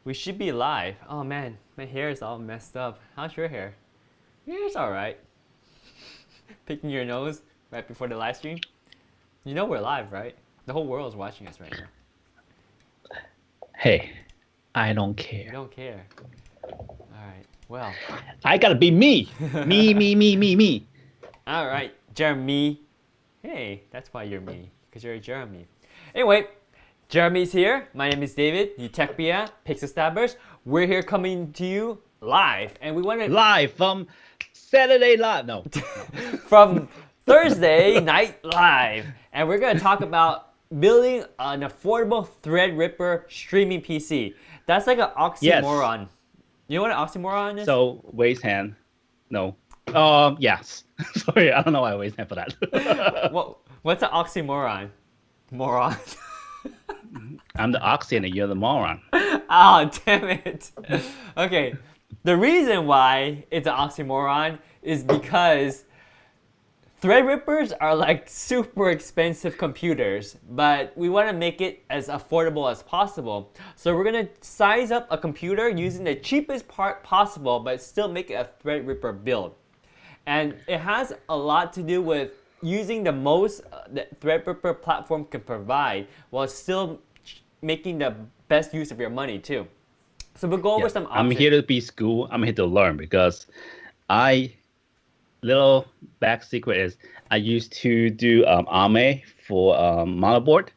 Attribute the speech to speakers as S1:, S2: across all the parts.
S1: We should be live. Oh man, my hair is all messed up. How's your hair? Your hair's alright. Picking your nose right before the live stream. You know we're live, right? The whole world's watching us right now.
S2: Hey, I don't
S1: You
S2: care.
S1: don't care. Alright, well.
S2: I gotta be me. Me.
S1: Alright, Jeremy. Hey, that's why you're me. Because you're a Jeremy. Anyway, Jeremy's here. My name is David, Utechpia, Pixel Stabbers. We're here coming to you live. And we want to...
S2: Live from Saturday Live. No.
S1: from Thursday Night Live. And we're going to talk about building an affordable Threadripper streaming PC. That's like an oxymoron. Yes. You know what an oxymoron is?
S2: So, raise hand. No. Yes. Sorry, I don't know why I raised hand for that.
S1: What's an oxymoron? Moron.
S2: I'm the oxy and you're the moron.
S1: Oh, damn it. Okay. The reason why it's an oxymoron is because Threadrippers are like super expensive computers, but we want to make it as affordable as possible. So we're going to size up a computer using the cheapest part possible, but still make it a Threadripper build. And it has a lot to do with using the most that Threadripper platform can provide while still making the best use of your money too. So we'll go over some options.
S2: I'm here to be school. I'm here to learn because little back secret is I used to do ARMA for Motherboard,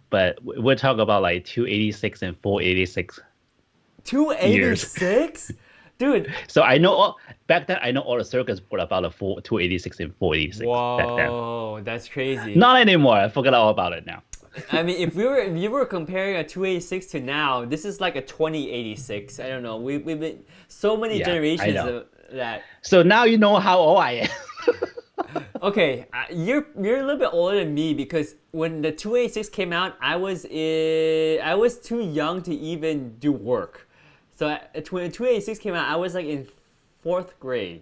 S2: but we're talking about like 286 and 486.
S1: 286? Dude.
S2: So I know back then I know all the circuits were about 286 and 486.
S1: Whoa,
S2: back then.
S1: That's crazy.
S2: Not anymore. I forgot all about it now.
S1: I mean, if you were comparing a 286 to now, this is like a 2086. I don't know. We've been so many generations of that.
S2: So now you know how old I am.
S1: Okay, you're a little bit older than me because when the 286 came out, I was too young to even do work. So when the 286 came out, I was like in 4th grade.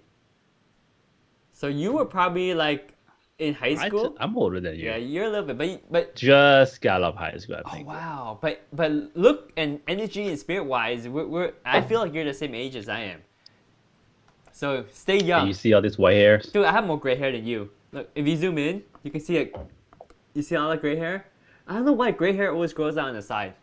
S1: So you were probably like in high school.
S2: I'm older than you.
S1: Yeah, you're a little bit, but
S2: just got out of high school. I think.
S1: Oh wow! But look and energy and spirit wise, I feel like you're the same age as I am. So stay young.
S2: And you see all this white hair?
S1: Dude, I have more gray hair than you. Look, if you zoom in, you can see it. You see all the gray hair? I don't know why gray hair always grows out on the side.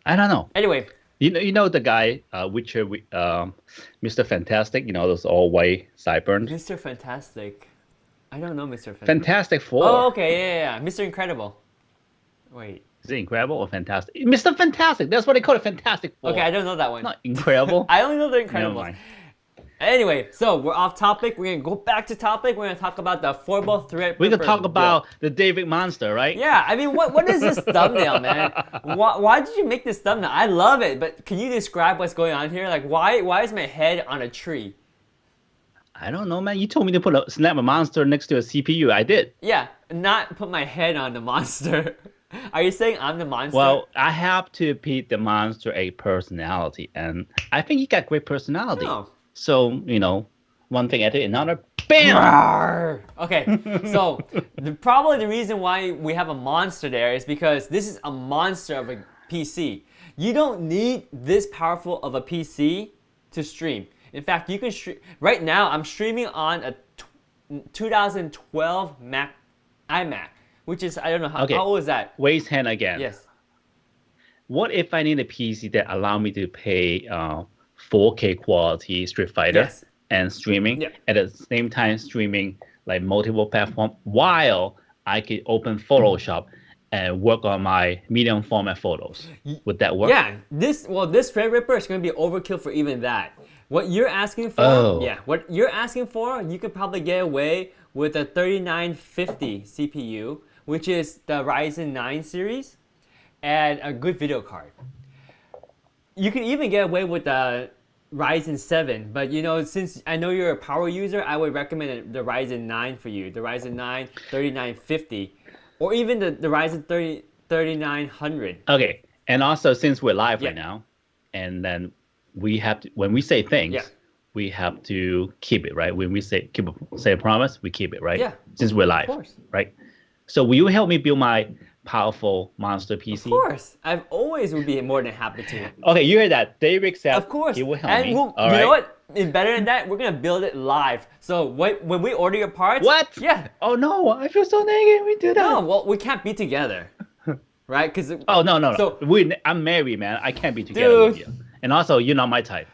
S2: I don't know.
S1: Anyway.
S2: You know the guy, Witcher, Mr. Fantastic, you know, those all white sideburns?
S1: Mr. Fantastic. I don't know Mr. Fantastic.
S2: Fantastic Four.
S1: Oh, okay, yeah. Mr. Incredible. Wait.
S2: Is it Incredible or Fantastic? Mr. Fantastic, that's what they call it, Fantastic Four.
S1: Okay, I don't know that one.
S2: Not Incredible.
S1: I only know the Incredibles.
S2: Never mind.
S1: Anyway, so we're off topic. We're gonna go back to topic. We're gonna talk about the affordable Threadripper.
S2: We can talk about the David monster, right?
S1: Yeah, I mean, what is this thumbnail, man? Why did you make this thumbnail? I love it, but can you describe what's going on here? Like, why is my head on a tree?
S2: I don't know, man. You told me to snap a monster next to a CPU. I did.
S1: Yeah, not put my head on the monster. Are you saying I'm the monster?
S2: Well, I have to give the monster a personality, and I think he got great personality.
S1: Oh.
S2: So, you know, one thing after another, bam!
S1: Rawr. Okay, so probably the reason why we have a monster there is because this is a monster of a PC. You don't need this powerful of a PC to stream. In fact, you can stream. Right now, I'm streaming on a 2012 iMac, which is, I don't know, how old is that?
S2: Raise hand again.
S1: Yes.
S2: What if I need a PC that allow me to pay 4K quality Street Fighter and streaming at the same time streaming like multiple platforms while I could open Photoshop and work on my medium format photos? Would that work?
S1: Yeah, this Threadripper is going to be overkill for even that. What you're asking for, you could probably get away with a 3950 CPU, which is the Ryzen 9 series, and a good video card. You can even get away with the Ryzen 7, but you know, since I know you're a power user, I would recommend the Ryzen 9 for you. The Ryzen 9 3950, or even the Ryzen 3900.
S2: Okay, and also since we're live right now, and then we have to, when we say things, we have to keep it, right? When we say a promise, we keep it, right?
S1: Yeah.
S2: Since we're live,
S1: of course.
S2: right? So will you help me build my powerful monster PC?
S1: Of course, I've always would be more than happy to.
S2: Okay, you heard that. David said
S1: Of course,
S2: he will help
S1: and
S2: me.
S1: we'll,
S2: All
S1: you
S2: right.
S1: know what? It's better than that. We're gonna build it live. So when we order your parts,
S2: What?
S1: Yeah.
S2: Oh no, I feel so negative. We do that.
S1: No, well, we can't be together, right? Because
S2: Oh no.
S1: So
S2: I'm married, man. I can't be together with
S1: Dude.
S2: you. And also, you're not my type.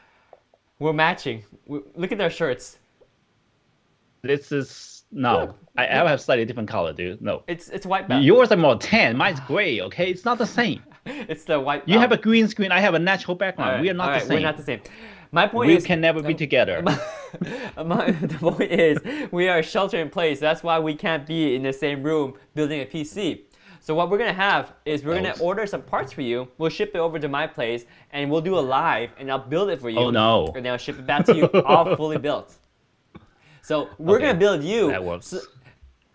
S1: we're matching. Look at their shirts.
S2: This is no. I have slightly different color, dude. No.
S1: It's white belt.
S2: Yours are more tan. Mine's gray. Okay, it's not the same.
S1: It's the white belt.
S2: You have a green screen. I have a natural background.
S1: All right,
S2: We are not
S1: all
S2: the
S1: right,
S2: same.
S1: We're not the same. My point
S2: We
S1: is
S2: can never be together.
S1: the point is we are shelter in place. That's why we can't be in the same room building a PC. So what we're gonna have is we're gonna order some parts for you. We'll ship it over to my place and we'll do a live and I'll build it for you.
S2: Oh no.
S1: And then I'll ship it back to you all fully built. So we're gonna build you.
S2: That works.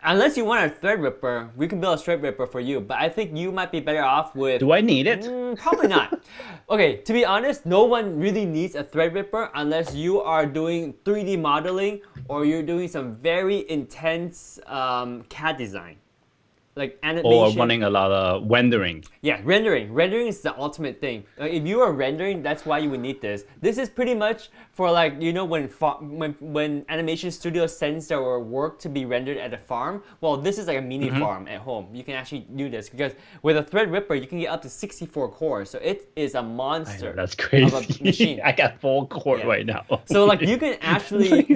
S1: Unless you want a Threadripper, we can build a Threadripper for you. But I think you might be better off with.
S2: Do I need it?
S1: Probably not. Okay, to be honest, no one really needs a Threadripper unless you are doing 3D modeling or you're doing some very intense CAD design. Like animation.
S2: Or running a lot of rendering.
S1: Yeah, rendering. Rendering is the ultimate thing. If you are rendering, that's why you would need this. This is pretty much for like, you know, when animation studios sends their work to be rendered at a farm. Well, this is like a mini farm at home. You can actually do this because with a Threadripper, you can get up to 64 cores. So it is a monster.
S2: I know, that's crazy.
S1: Of a machine.
S2: I got 4 cores right now.
S1: So like you can actually,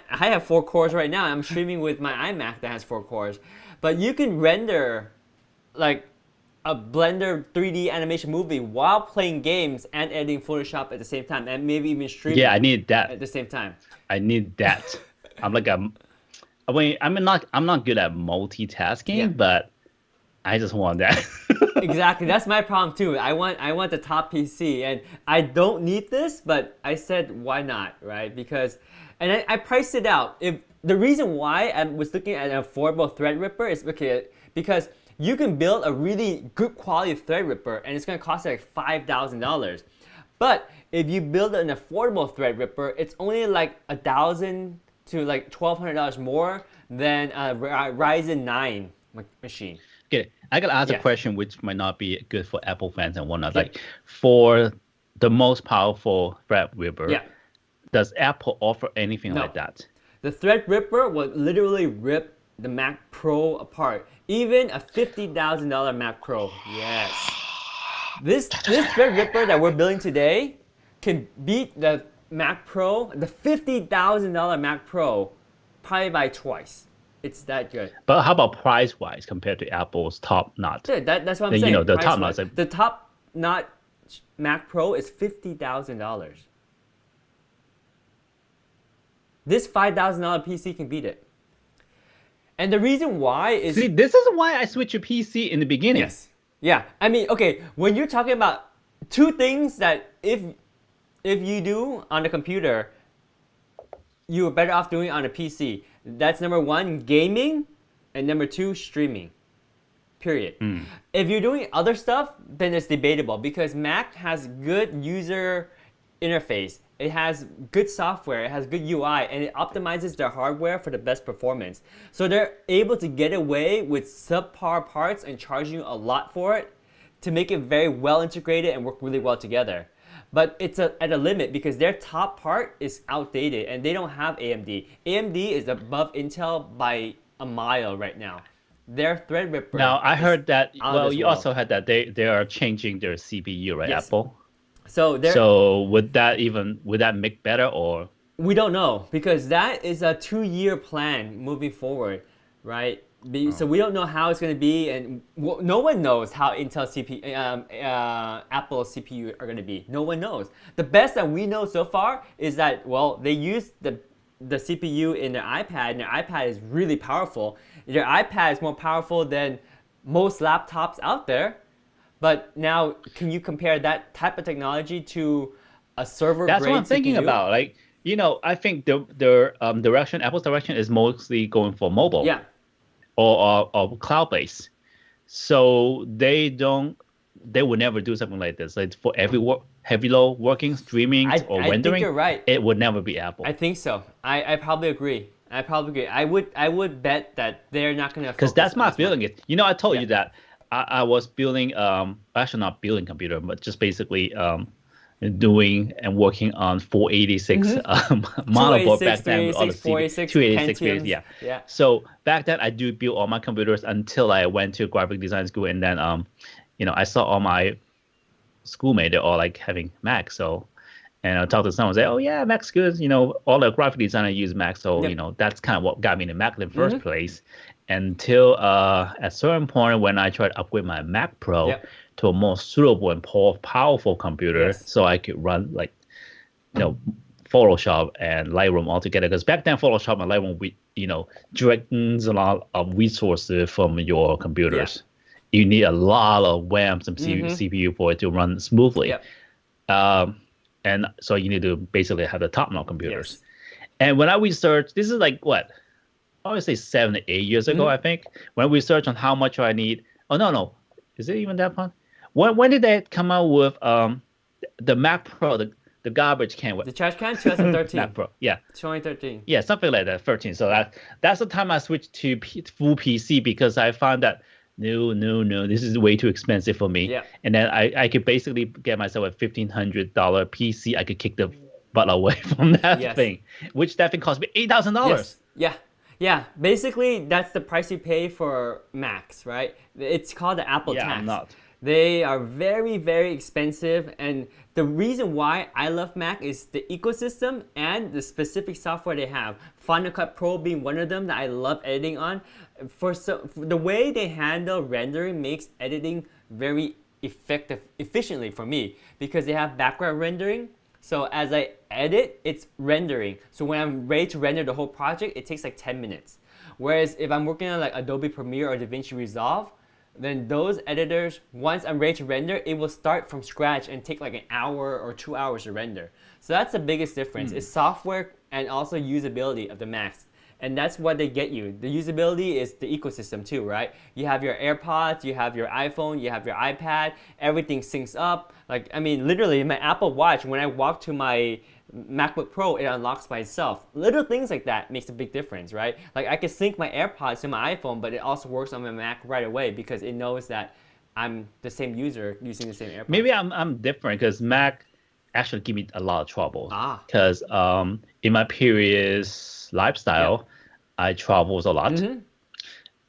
S1: I have 4 cores right now. I'm streaming with my iMac that has 4 cores. But you can render like a Blender 3D animation movie while playing games and editing Photoshop at the same time, and maybe even streaming.
S2: Yeah, I need that
S1: at the same time.
S2: I need that. I'm like I'm not good at multitasking, but I just want that.
S1: Exactly, that's my problem too. I want the top PC, and I don't need this, but I said why not, right? Because, and I priced it out. If the reason why I was looking at an affordable Threadripper is because you can build a really good quality Threadripper, and it's gonna cost like $5,000. But if you build an affordable Threadripper, it's only like $1,000 to like $1,200 more than a Ryzen 9 machine.
S2: Okay, I gotta ask a question which might not be good for Apple fans and whatnot. Like for the most powerful Threadripper, does Apple offer anything like that?
S1: The Threadripper will literally rip the Mac Pro apart. Even a $50,000 Mac Pro. Yes. This Threadripper that we're building today can beat the Mac Pro, the $50,000 Mac Pro, probably by twice. It's that good.
S2: But how about price-wise compared to Apple's top-notch?
S1: Yeah, that's what I'm saying.
S2: You know, the top-notch.
S1: The top-notch Mac Pro is $50,000. This $5,000 PC can beat it. And the reason why is...
S2: See, this is why I switched to PC in the beginning.
S1: Yes. Yeah. I mean, okay, when you're talking about 2 things that if you do on the computer, you're better off doing on a PC. That's number 1, gaming, and number 2, streaming. Period. If you're doing other stuff, then it's debatable because Mac has good user interface. It has good software, it has good UI, and it optimizes their hardware for the best performance. So they're able to get away with subpar parts and charging you a lot for it to make it very well integrated and work really well together. But it's at a limit because their top part is outdated and they don't have AMD. AMD is above Intel by a mile right now. Their Threadripper.
S2: Now I heard that. Well, you also had that they are changing their CPU, right?
S1: Yes.
S2: Apple.
S1: So
S2: would that make better or?
S1: We don't know because that is a 2-year plan moving forward, right? So we don't know how it's going to be, and no one knows how Intel Apple CPU are going to be. No one knows. The best that we know so far is that they use the CPU in their iPad, and their iPad is really powerful. Their iPad is more powerful than most laptops out there. But now, can you compare that type of technology to a server-grade CPU?
S2: That's what I'm thinking about. Like, you know, I think Apple's direction is mostly going for mobile.
S1: Yeah.
S2: Or cloud-based. So they would never do something like this. Like for every heavy load working, streaming, or rendering,
S1: I think you're right.
S2: It would never be Apple.
S1: I think so. I probably agree. I would bet that they're not going to.
S2: Because that's my feeling. You know, I told you that I was building, actually not building computer, but just basically doing and working on 486 motherboard back then with all the
S1: 286,
S2: 286
S1: Pentiums.
S2: yeah.
S1: Yeah.
S2: So back then I do build all my computers until I went to graphic design school, and then I saw all my schoolmates, they're all like having Mac. So, and I talked to someone, say, oh yeah, Mac's good. All the graphic designers use Mac. So,
S1: Yep.
S2: that's kind of what got me into Mac in the first place. Until at a certain point when I tried to upgrade my Mac Pro
S1: Yep.
S2: to a more suitable and powerful computer,
S1: Yes.
S2: so I could run like, Photoshop and Lightroom all together. Because back then, Photoshop and Lightroom, drains a lot of resources from your computers. You need a lot of RAM, some CPU for it to run smoothly.
S1: Yep.
S2: And so you need to basically have the top-notch computers.
S1: Yes.
S2: And when I researched, this is like what? I would say 7 to 8 years ago, I think. When we researched on how much I need. Oh, no. Is it even that fun? When did they come out with the Mac Pro, the garbage can?
S1: The trash can, 2013.
S2: Mac Pro, yeah.
S1: 2013.
S2: Yeah, something like that, 13. So that's the time I switched to full PC, because I found that no, this is way too expensive for me.
S1: Yeah.
S2: And then I could basically get myself a $1,500 PC. I could kick the butt away from that thing, which that thing cost me $8,000.
S1: Yes. Yeah. Basically, that's the price you pay for Macs, right? It's called the Apple tax.
S2: I'm not.
S1: They are very, very expensive, and the reason why I love Mac is the ecosystem and the specific software they have. Final Cut Pro being one of them that I love editing on. For the way they handle rendering makes editing very efficiently for me, because they have background rendering. So as I edit, it's rendering. So when I'm ready to render the whole project, it takes like 10 minutes. Whereas if I'm working on like Adobe Premiere or DaVinci Resolve, then those editors, once I'm ready to render, it will start from scratch and take like an hour or 2 hours to render. So that's the biggest difference. It's software and also usability of the Macs. And that's what they get you. The usability is the ecosystem too, right? You have your AirPods, you have your iPhone, you have your iPad, everything syncs up. Like, I mean, literally my Apple Watch, when I walk to my MacBook Pro, it unlocks by itself. Little things like that makes a big difference, right? Like I can sync my AirPods to my iPhone, but it also works on my Mac right away because it knows that I'm the same user using the same AirPods.
S2: Maybe I'm different, because Mac actually give me a lot of trouble. Because in my previous lifestyle, I traveled a lot,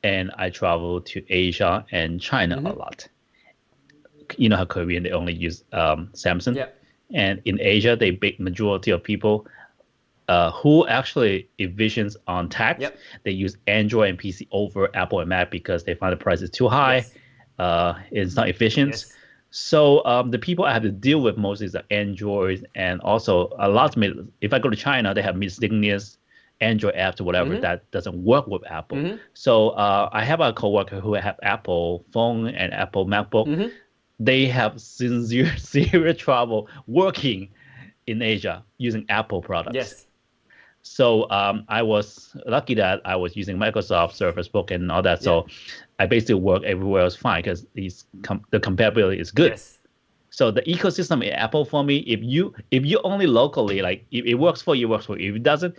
S2: and I traveled to Asia and China a lot. You know how Korean, they only use Samsung. And in Asia, the big majority of people who actually envisions on tech, they use Android and PC over Apple and Mac, because they find the price is too high. It's not efficient. So the people I have to deal with mostly is the Android, and also a lot of if I go to China, they have miscellaneous Android apps or whatever that doesn't work with Apple. So I have a coworker who have Apple phone and Apple MacBook. They have zero trouble working in Asia using Apple products. So I was lucky that I was using Microsoft Surface Book and all that. So I basically work everywhere else fine, because the compatibility is good. So the ecosystem in Apple for me, if you only locally, like if it works for you, it works for you. If it doesn't,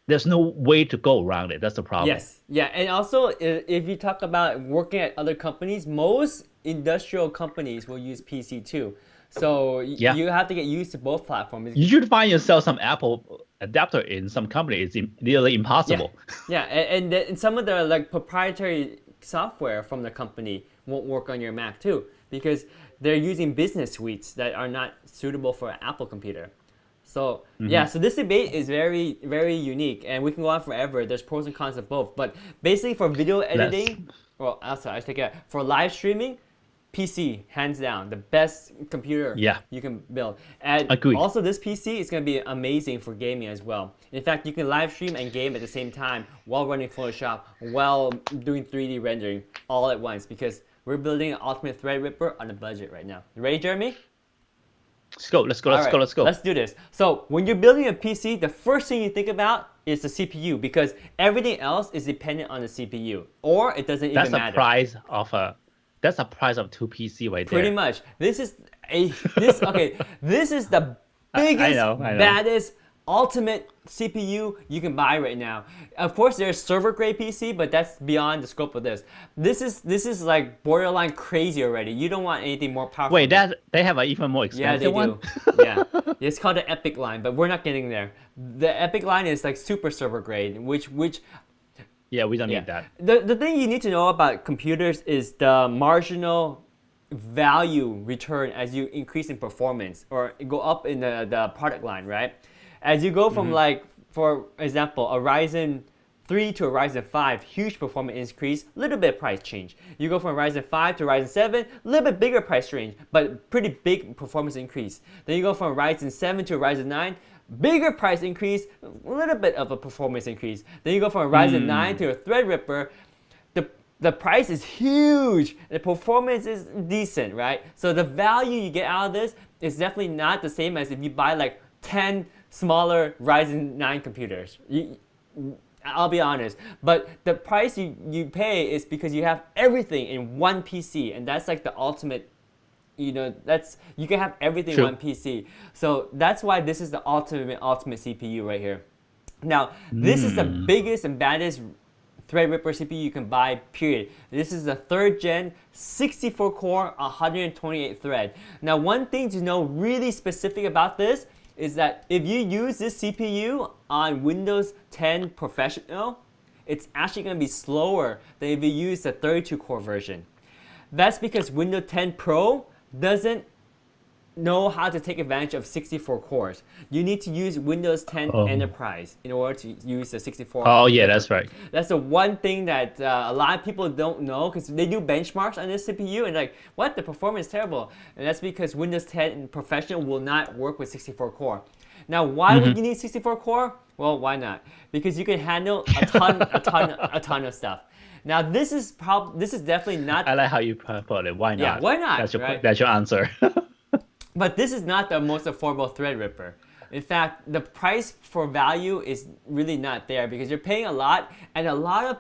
S2: there's no way to go around it. That's the problem.
S1: And also if you talk about working at other companies, most industrial companies will use PC too. So you have to get used to both platforms.
S2: You should find yourself some Apple adapter in some company. It's nearly impossible.
S1: And some of the like proprietary software from the company won't work on your Mac too, because they're using business suites that are not suitable for an Apple computer. So so this debate is very, very unique, and we can go on forever. There's pros and cons of both, but basically for video editing, for live streaming, PC hands down the best computer you can build. And also this PC is going to be amazing for gaming as well. In fact, you can live stream and game at the same time while running Photoshop, while doing 3D rendering all at once, because we're building an ultimate Threadripper on a budget right now. You ready, Jeremy?
S2: Let's go.
S1: Let's do this. So when you're building a PC, the first thing you think about is the CPU, because everything else is dependent on the CPU, or it doesn't even matter.
S2: That's the price of two PC right there.
S1: Pretty much. This is the biggest, baddest, ultimate CPU you can buy right now. Of course, there's server grade PC, but that's beyond the scope of this. This is like borderline crazy already. You don't want anything more powerful.
S2: Wait, they have an even more expensive one?
S1: Yeah, it's called the Epic line, but we're not getting there. The Epic line is like super server grade, which
S2: yeah, we don't need that.
S1: The thing you need to know about computers is the marginal value return as you increase in performance or go up in the product line, right? As you go from like, for example, a Ryzen 3 to a Ryzen 5, huge performance increase, little bit price change. You go from Ryzen 5 to Ryzen 7, little bit bigger price range, but pretty big performance increase. Then you go from Ryzen 7 to a Ryzen 9, bigger price increase, a little bit of a performance increase. Then you go from a Ryzen 9 to a Threadripper, the price is huge, the performance is decent, right? So the value you get out of this is definitely not the same as if you buy like 10 smaller Ryzen 9 computers. I'll be honest, but the price you pay is because you have everything in one PC, and that's like the ultimate, you can have everything in one PC. So that's why this is the ultimate CPU right here. Now, this is the biggest and baddest Threadripper CPU you can buy, period. This is the 3rd gen, 64 core, 128 thread. Now, one thing to know really specific about this is that if you use this CPU on Windows 10 Professional, it's actually going to be slower than if you use the 32 core version. That's because Windows 10 Pro doesn't know how to take advantage of 64 cores. You need to use Windows 10 Enterprise in order to use the 64.
S2: Oh yeah, that's right.
S1: That's the one thing that a lot of people don't know, because they do benchmarks on this CPU and like, what? The performance is terrible. And that's because Windows 10 Professional will not work with 64 core. Now, why would you need 64 core? Well, why not? Because you can handle a ton of stuff. Now, this is definitely not.
S2: I like how you put it. Why not?
S1: Yeah, why not?
S2: That's your answer.
S1: But this is not the most affordable Threadripper. In fact, the price for value is really not there because you're paying a lot, and a lot of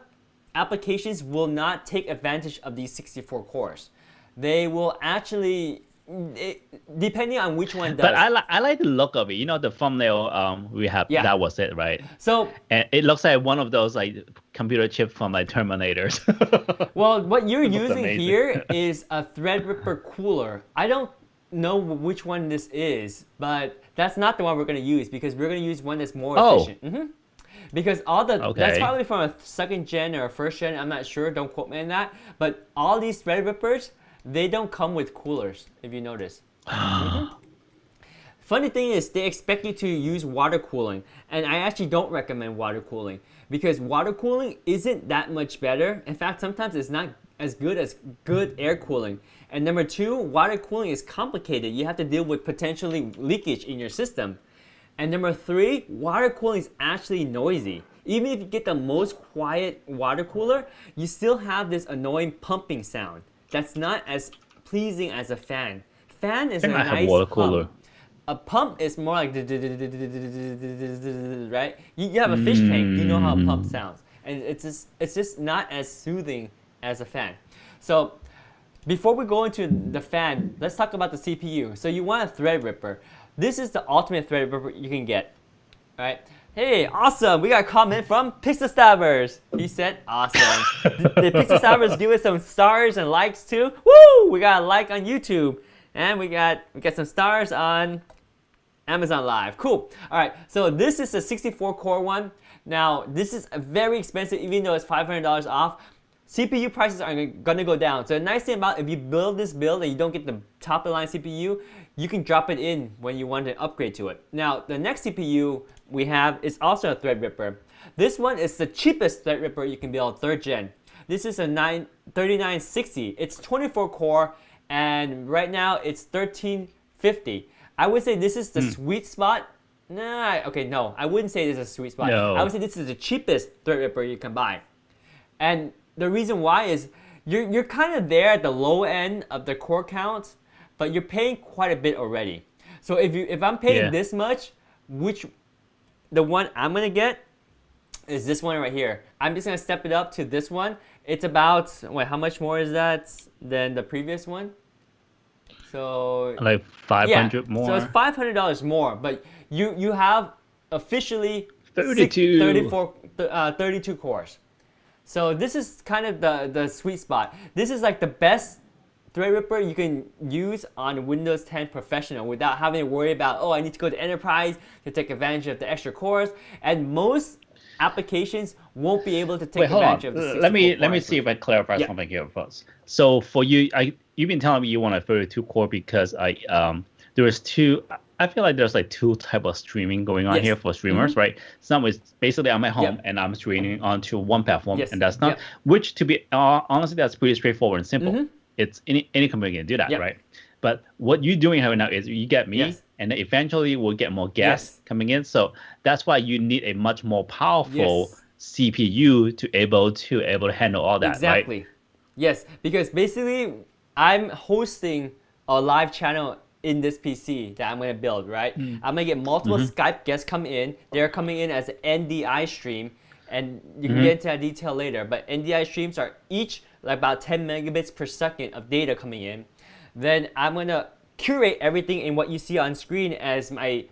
S1: applications will not take advantage of these 64 cores. They will actually, depending on which one does.
S2: But I like the look of it. You know, the thumbnail we have, that was it, right?
S1: So,
S2: and it looks like one of those like computer chips from like Terminators.
S1: Well, what you're using here is a Threadripper cooler. I don't know which one this is, but that's not the one we're going to use because we're going to use one that's more efficient. Because that's probably from a 2nd gen or a 1st gen, I'm not sure, don't quote me on that, but all these Threadrippers, they don't come with coolers, if you notice. Funny thing is, they expect you to use water cooling, and I actually don't recommend water cooling because water cooling isn't that much better. In fact, sometimes it's not as good air cooling. And number 2, water cooling is complicated. You have to deal with potentially leakage in your system. And number 3, water cooling is actually noisy. Even if you get the most quiet water cooler, you still have this annoying pumping sound. That's not as pleasing as a fan. Fan is a nice
S2: water cooler.
S1: A pump is more like right? You have a fish tank. You know how a pump sounds, and it's just not as soothing as a fan. So before we go into the fan, let's talk about the CPU. So you want a Threadripper. This is the ultimate Threadripper you can get. All right. Hey, awesome! We got a comment from Pixel Stabbers. He said, awesome. The Pixel Stabbers give us some stars and likes too. Woo! We got a like on YouTube, and we got some stars on Amazon Live. Cool. All right. So this is the 64 core one. Now this is very expensive, even though it's $500 off. CPU prices are gonna go down. So the nice thing about if you build this build and you don't get the top of the line CPU, you can drop it in when you want to upgrade to it. Now the next CPU we have is also a Threadripper. This one is the cheapest Threadripper you can build, 3rd gen. This is a 3960. It's 24 core, and right now it's 1350. I would say this is the sweet spot. No, I wouldn't say this is a sweet spot.
S2: No.
S1: I would say this is the cheapest Threadripper you can buy. And the reason why is you're kind of there at the low end of the core counts, but you're paying quite a bit already. So if I'm paying this much, the one I'm gonna get is this one right here. I'm just gonna step it up to this one. It's about, how much more is that than the previous one? So
S2: like 500 more.
S1: So it's $500 more, but you have officially
S2: 32.
S1: 32 cores. So this is kind of the sweet spot. This is like the best Threadripper you can use on Windows 10 Professional without having to worry about, oh, I need to go to Enterprise to take advantage of the extra cores. And most applications won't be able to take advantage of the 64
S2: Let me see if I clarify something here first. So for you, you've been telling me you want a 32 core because there's two. I feel like there's like two type of streaming going on here for streamers, right? Some is basically I'm at home and I'm streaming onto one platform, and that's not. Which, to be honestly, that's pretty straightforward and simple. It's any company can do that, right? But what you're doing right now is you get me, and then eventually we'll get more gas coming in. So that's why you need a much more powerful CPU to able to handle all that,
S1: exactly.
S2: Right?
S1: Yes, because basically I'm hosting a live channel in this PC that I'm going to build, right? I'm going to get multiple Skype guests come in. They're coming in as an NDI stream, and you can get into that detail later. But NDI streams are each like about 10 megabits per second of data coming in. Then I'm going to curate everything in what you see on screen as my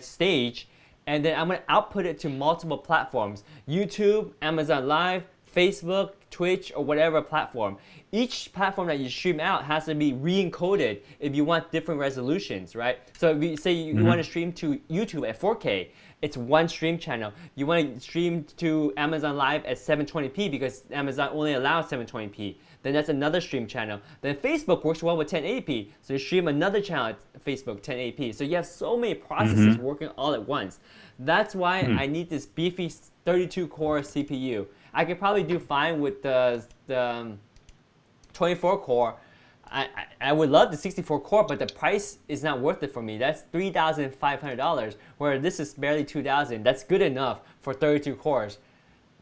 S1: stage, and then I'm going to output it to multiple platforms: YouTube, Amazon Live, Facebook, Twitch, or whatever platform. Each platform that you stream out has to be re-encoded if you want different resolutions, right? So if you say you want to stream to YouTube at 4K, it's one stream channel. You want to stream to Amazon Live at 720p because Amazon only allows 720p. Then that's another stream channel. Then Facebook works well with 1080p, so you stream another channel at Facebook 1080p. So you have so many processes working all at once. That's why I need this beefy 32-core CPU. I could probably do fine with the 24-core. I would love the 64-core, but the price is not worth it for me. That's $3,500, where this is barely $2,000. That's good enough for 32 cores.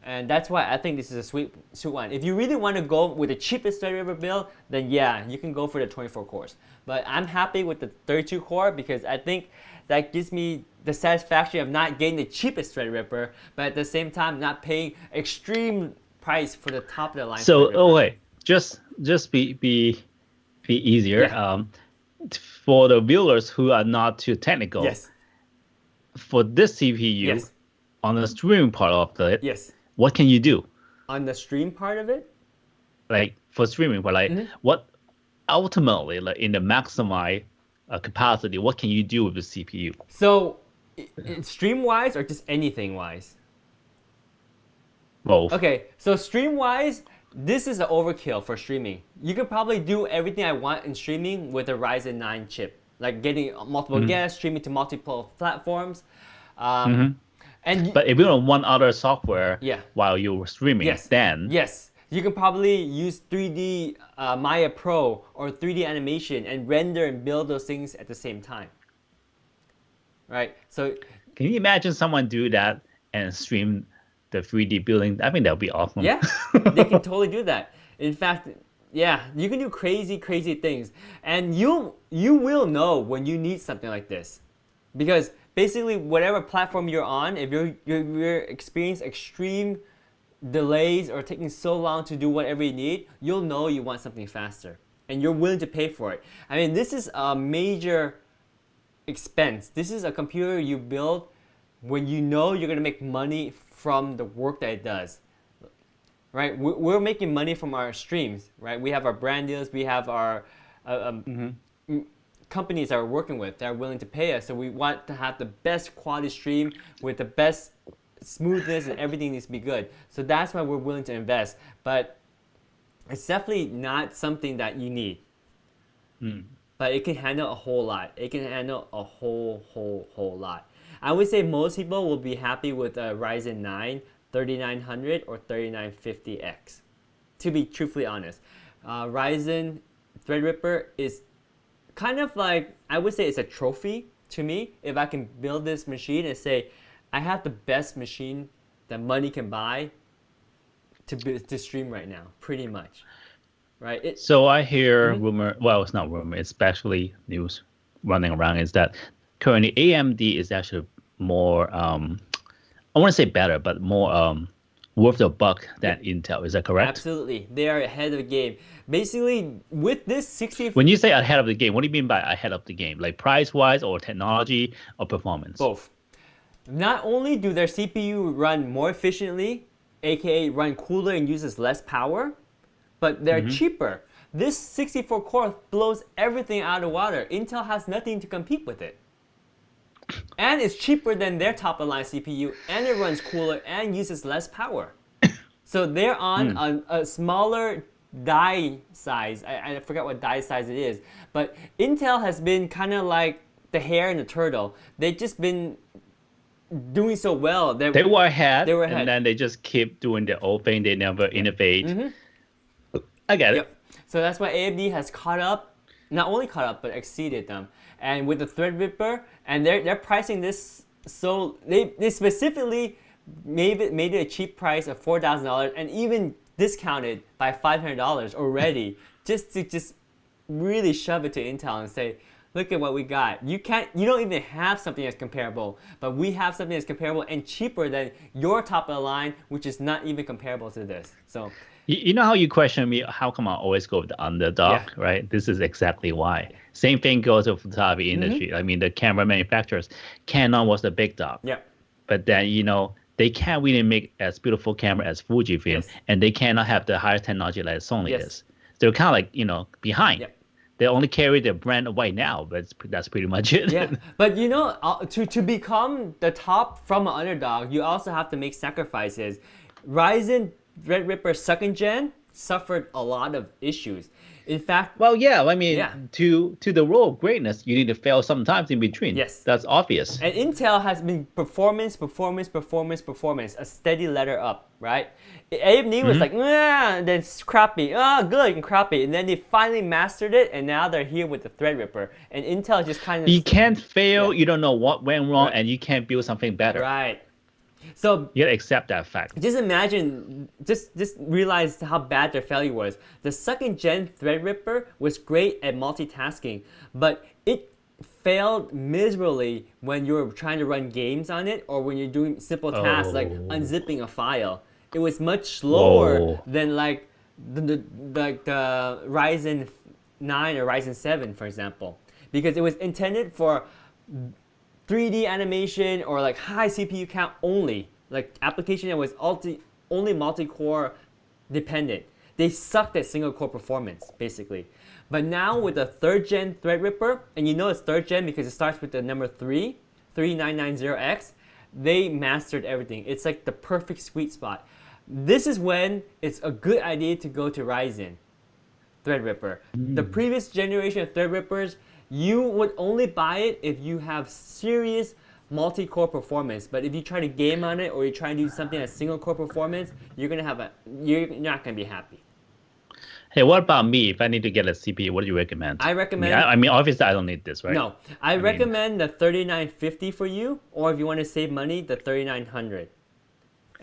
S1: And that's why I think this is a sweet one. If you really want to go with the cheapest Threadripper build, then yeah, you can go for the 24 cores. But I'm happy with the 32 core because I think that gives me the satisfaction of not getting the cheapest Threadripper, but at the same time not paying extreme price for the top of the line.
S2: So wait, just be easier. For the viewers who are not too technical, for this CPU on the streaming part of it, what can you do?
S1: On the stream part of it?
S2: Like for streaming, but like what ultimately, like in the maximize capacity, what can you do with the CPU?
S1: So stream wise or just anything wise?
S2: Both.
S1: Okay, so stream wise, this is an overkill for streaming. You can probably do everything I want in streaming with a Ryzen 9 chip, like getting multiple guests, streaming to multiple platforms.
S2: But if you don't want other software while you're streaming, then
S1: you can probably use 3D Maya Pro or 3D animation and render and build those things at the same time. Right? So
S2: can you imagine someone do that and stream the 3D building? I think that would be awesome.
S1: Yeah, they can totally do that. In fact, yeah, you can do crazy things. And you will know when you need something like this. Because basically, whatever platform you're on, if you're experiencing extreme delays or taking so long to do whatever you need, you'll know you want something faster. And you're willing to pay for it. I mean, this is a major expense. This is a computer you build when you know you're going to make money from the work that it does. Right? We're making money from our streams, right? We have our brand deals, we have our companies that we're working with that are willing to pay us. So we want to have the best quality stream with the best smoothness, and everything needs to be good. So that's why we're willing to invest. But it's definitely not something that you need. But it can handle a whole lot. It can handle a whole lot. I would say most people will be happy with a Ryzen 9 3900 or 3950X, to be truthfully honest. Ryzen Threadripper is kind of like, I would say it's a trophy to me if I can build this machine and say, I have the best machine that money can buy to stream right now, pretty much. Right?
S2: So I hear rumor, well, it's not rumor, it's especially news running around, is that currently AMD is actually more, I want to say better, but more worth the buck than Intel. Is that correct?
S1: Absolutely. They are ahead of the game. Basically, with this 60...
S2: When you say ahead of the game, what do you mean by ahead of the game? Like price-wise or technology or performance?
S1: Both. Not only do their CPU run more efficiently, aka run cooler and uses less power, but they're cheaper. This 64 core blows everything out of the water. Intel has nothing to compete with it. And it's cheaper than their top of the line CPU, and it runs cooler and uses less power. So they're on a smaller die size. I forgot what die size it is. But Intel has been kind of like the hare and the turtle. They've just been doing so well.
S2: They were ahead, and then they just keep doing their old thing. They never innovate. I get it.
S1: So that's why AMD has caught up, not only caught up, but exceeded them. And with the Threadripper, and they're pricing this, so they specifically made it a cheap price of $4,000 and even discounted by $500 already, just to really shove it to Intel and say, look at what we got. You don't even have something that's comparable, but we have something that's comparable and cheaper than your top of the line, which is not even comparable to this. So.
S2: You know how you question me, how come I always go with the underdog, right? This is exactly why. Same thing goes with the photography industry. I mean, the camera manufacturers, Canon was the big dog. But then, they can't really make as beautiful camera as Fujifilm, and they cannot have the higher technology like Sony is. They're kind of like, behind. They only carry their brand right now, but that's pretty much it.
S1: But to become the top from an underdog, you also have to make sacrifices. Ryzen Threadripper 2nd Gen suffered a lot of issues. In fact,
S2: to the role of greatness, you need to fail sometimes in between. That's obvious.
S1: And Intel has been performance, a steady ladder up, right? AMD was like, then it's crappy, good and crappy, and then they finally mastered it, and now they're here with the Threadripper. And Intel just kind of
S2: you can't fail. You don't know what went wrong, and you can't build something better.
S1: Right. So
S2: you gotta accept that fact.
S1: Just imagine, just realize how bad their failure was. The 2nd Gen Threadripper was great at multitasking, but it failed miserably when you're trying to run games on it or when you're doing simple tasks like unzipping a file. It was much slower than like the Ryzen 9 or Ryzen 7, for example, because it was intended for 3D animation or like high CPU count only, like application that was only multi-core dependent. They sucked at single core performance, basically. But now with the 3rd Gen Threadripper, and it's 3rd Gen because it starts with the number 3990X, they mastered everything. It's like the perfect sweet spot. This is when it's a good idea to go to Ryzen Threadripper. The previous generation of Threadrippers, you would only buy it if you have serious multi-core performance. But if you try to game on it or you try to do something that's single-core performance, you're not gonna be happy.
S2: Hey, what about me? If I need to get a CPU, what do you recommend?
S1: I recommend.
S2: I mean, obviously, I don't need this, right?
S1: No, I recommend the 3950 for you, or if you want to save money, the 3900.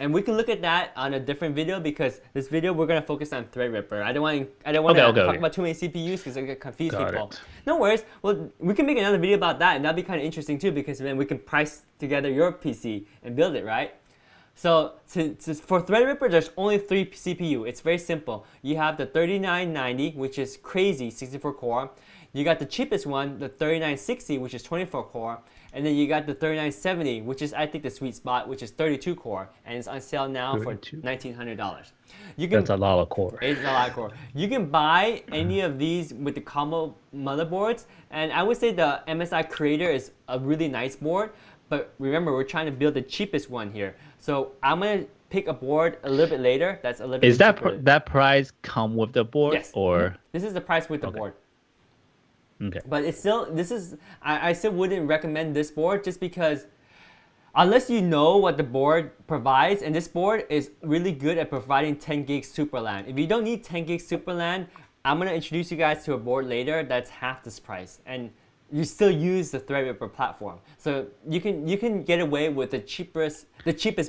S1: And we can look at that on a different video because this video we're gonna focus on Threadripper. I don't want to talk about too many CPUs because it confuse people. No worries. Well, we can make another video about that, and that'd be kind of interesting too because then we can price together your PC and build it, right? So for Threadripper, there's only 3 CPU. It's very simple. You have the 3990, which is crazy, 64 core. You got the cheapest one, the 3960, which is 24 core. And then you got the 3970, which is, I think, the sweet spot, which is 32 core. And it's on sale now for $1,900.
S2: That's a lot of core.
S1: It's a lot of core. You can buy any of these with the combo motherboards. And I would say the MSI Creator is a really nice board. But remember, we're trying to build the cheapest one here. So I'm going to pick a board a little bit later. That's a little bit cheaper.
S2: That price come with the board?
S1: Yes.
S2: Or
S1: this is the price with the board.
S2: Okay.
S1: But it's still, I still wouldn't recommend this board just because unless you know what the board provides, and this board is really good at providing 10 gig super LAN. If you don't need 10 gig super LAN, I'm going to introduce you guys to a board later that's half this price. And you still use the Threadripper platform. So you can get away with the cheapest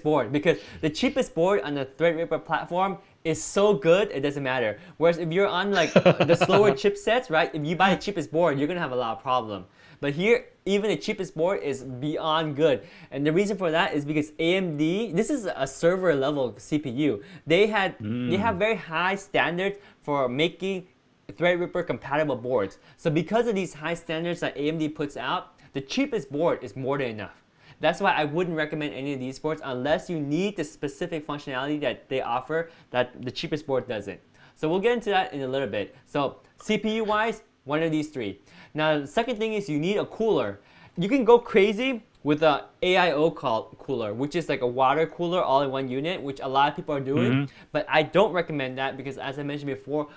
S1: board because the cheapest board on the Threadripper platform is so good it doesn't matter. Whereas if you're on like the slower chipsets, right? If you buy the cheapest board, you're gonna have a lot of problem. But here, even the cheapest board is beyond good. And the reason for that is because AMD, this is a server level CPU. They have very high standards for making Threadripper compatible boards. So because of these high standards that AMD puts out, the cheapest board is more than enough. That's why I wouldn't recommend any of these boards unless you need the specific functionality that they offer that the cheapest board doesn't. So we'll get into that in a little bit. So CPU wise, one of these three. Now the second thing is you need a cooler. You can go crazy with a AIO cooler, which is like a water cooler all in one unit, which a lot of people are doing. But I don't recommend that because, as I mentioned before,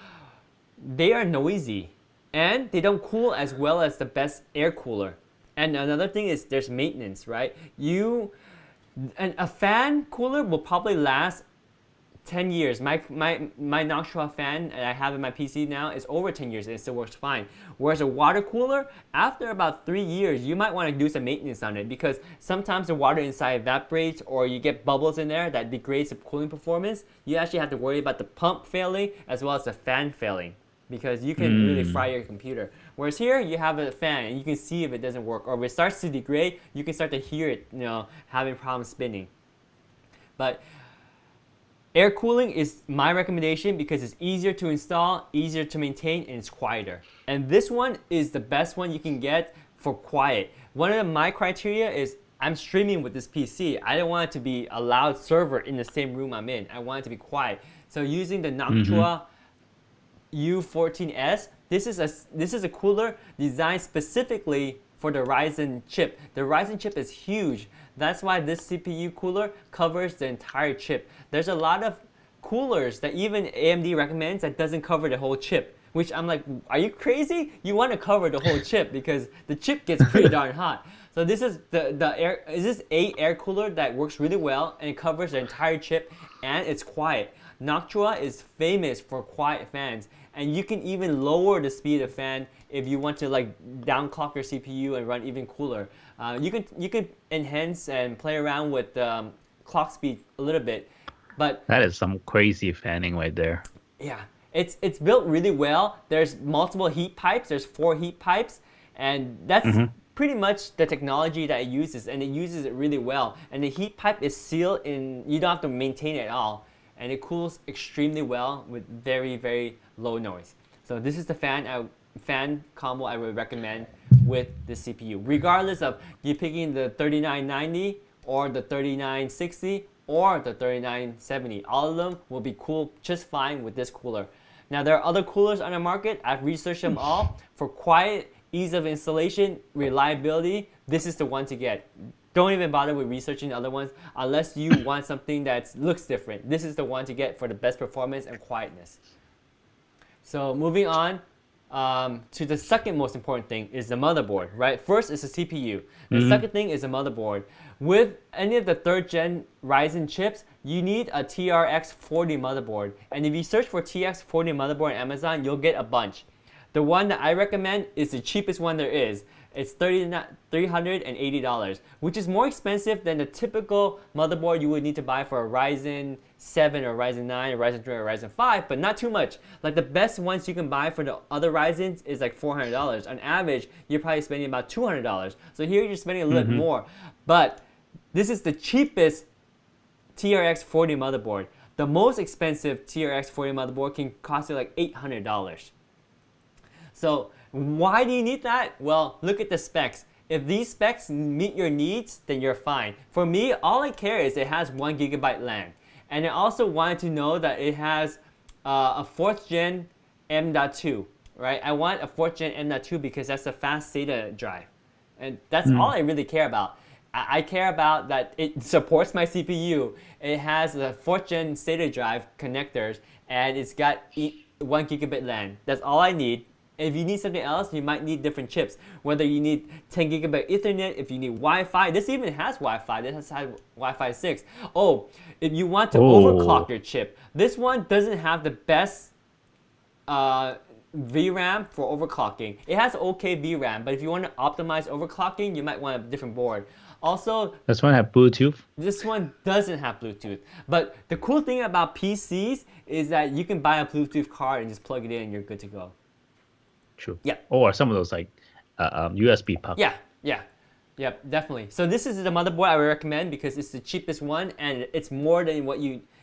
S1: they are noisy and they don't cool as well as the best air cooler. And another thing is there's maintenance, right? A fan cooler will probably last 10 years. My Noctua fan that I have in my PC now is over 10 years and it still works fine. Whereas a water cooler, after about 3 years, you might want to do some maintenance on it because sometimes the water inside evaporates or you get bubbles in there that degrades the cooling performance. You actually have to worry about the pump failing as well as the fan failing because you can really fry your computer. Whereas here, you have a fan and you can see if it doesn't work or if it starts to degrade, you can start to hear it, having problems spinning. But air cooling is my recommendation because it's easier to install, easier to maintain, and it's quieter. And this one is the best one you can get for quiet. One of my criteria is I'm streaming with this PC. I don't want it to be a loud server in the same room I'm in. I want it to be quiet. So using the Noctua U14S, this is a cooler designed specifically for the Ryzen chip. The Ryzen chip is huge. That's why this CPU cooler covers the entire chip. There's a lot of coolers that even AMD recommends that doesn't cover the whole chip, which I'm like, are you crazy? You want to cover the whole chip because the chip gets pretty darn hot. So this is this air cooler that works really well and it covers the entire chip and it's quiet. Noctua is famous for quiet fans, and you can even lower the speed of fan if you want to like downclock your CPU and run even cooler. You could enhance and play around with clock speed a little bit, but
S2: that is some crazy fanning right there.
S1: Yeah, it's built really well. There's multiple heat pipes. There's 4 heat pipes, and that's pretty much the technology that it uses, and it uses it really well. And the heat pipe is sealed in. You don't have to maintain it at all. And it cools extremely well with very, very low noise. So this is the fan combo I would recommend with the CPU. Regardless of you picking the 3990 or the 3960 or the 3970, all of them will be cool just fine with this cooler. Now there are other coolers on the market. I've researched them all. For quiet, ease of installation, reliability, this is the one to get. Don't even bother with researching the other ones unless you want something that looks different. This is the one to get for the best performance and quietness. So moving on to the second most important thing is the motherboard, right? First is the CPU. The second thing is the motherboard. With any of the 3rd gen Ryzen chips, you need a TRX 40 motherboard. And if you search for TRX 40 motherboard on Amazon, you'll get a bunch. The one that I recommend is the cheapest one there is. It's $380, which is more expensive than the typical motherboard you would need to buy for a Ryzen 7 or Ryzen 9 or Ryzen 3 or Ryzen 5, but not too much. Like the best ones you can buy for the other Ryzens is like $400. On average, you're probably spending about $200. So here you're spending a little bit more. But this is the cheapest TRX 40 motherboard. The most expensive TRX 40 motherboard can cost you like $800. So why do you need that? Well, look at the specs. If these specs meet your needs, then you're fine. For me, all I care is it has 1 GB LAN. And I also wanted to know that it has a 4th gen M.2, right? I want a 4th gen M.2 because that's a fast SATA drive. And that's all I really care about. I care about that it supports my CPU. It has the 4th gen SATA drive connectors, and it's got 1 GB LAN. That's all I need. If you need something else, you might need different chips. Whether you need 10 GB Ethernet, if you need Wi-Fi. This even has Wi-Fi. This has Wi-Fi 6. Oh, if you want to overclock your chip. This one doesn't have the best VRAM for overclocking. It has okay VRAM, but if you want to optimize overclocking, you might want a different board. Also,
S2: this one have Bluetooth?
S1: This one doesn't have Bluetooth. But the cool thing about PCs is that you can buy a Bluetooth card and just plug it in and you're good to go.
S2: True.
S1: Yeah.
S2: Or some of those like USB pop.
S1: Yeah, definitely. So this is the motherboard I would recommend because it's the cheapest one and it's more than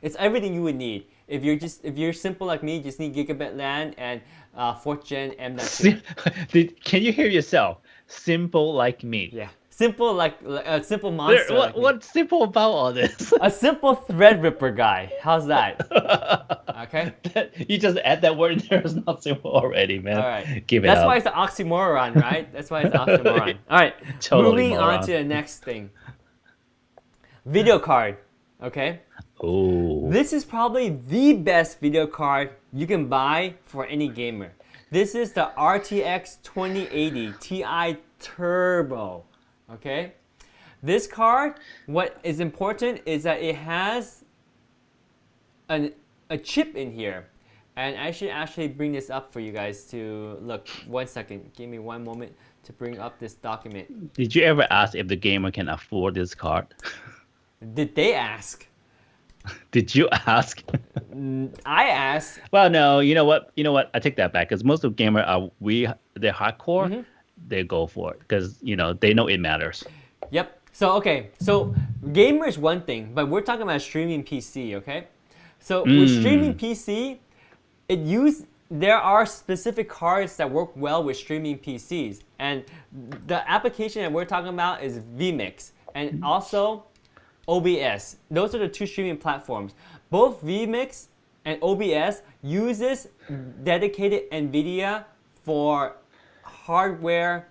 S1: it's everything you would need. If you're simple like me, just need gigabit LAN and 4th gen M.2.
S2: Can you hear yourself? simple like me.
S1: Yeah, simple like a simple monster. Like me.
S2: What's simple about all this?
S1: A simple Threadripper guy. How's that? Okay.
S2: You just add that word there. It's not simple already, man.
S1: All right.
S2: Give it
S1: That's
S2: up.
S1: why it's an oxymoron, right? That's why it's an oxymoron. All right.
S2: Totally
S1: Moving on
S2: moron.
S1: to the next thing. Video card. Okay.
S2: Oh.
S1: This is probably the best video card you can buy for any gamer. This is the RTX 2080 Ti Turbo. Okay. This card, what is important is that it has a chip in here. And I should actually bring this up for you guys to look. 1 second. Give me one moment to bring up this document.
S2: Did you ever ask if the gamer can afford this card?
S1: Did they ask?
S2: Did you ask?
S1: I asked.
S2: Well, no. You know what? I take that back because most of gamers they're hardcore. They go for it because they know it matters.
S1: Yep. So gamer is one thing, but we're talking about streaming PC. Okay. So with streaming PC, there are specific cards that work well with streaming PCs, and the application that we're talking about is VMIX and also OBS. Those are the two streaming platforms. Both VMIX and OBS uses dedicated NVIDIA for hardware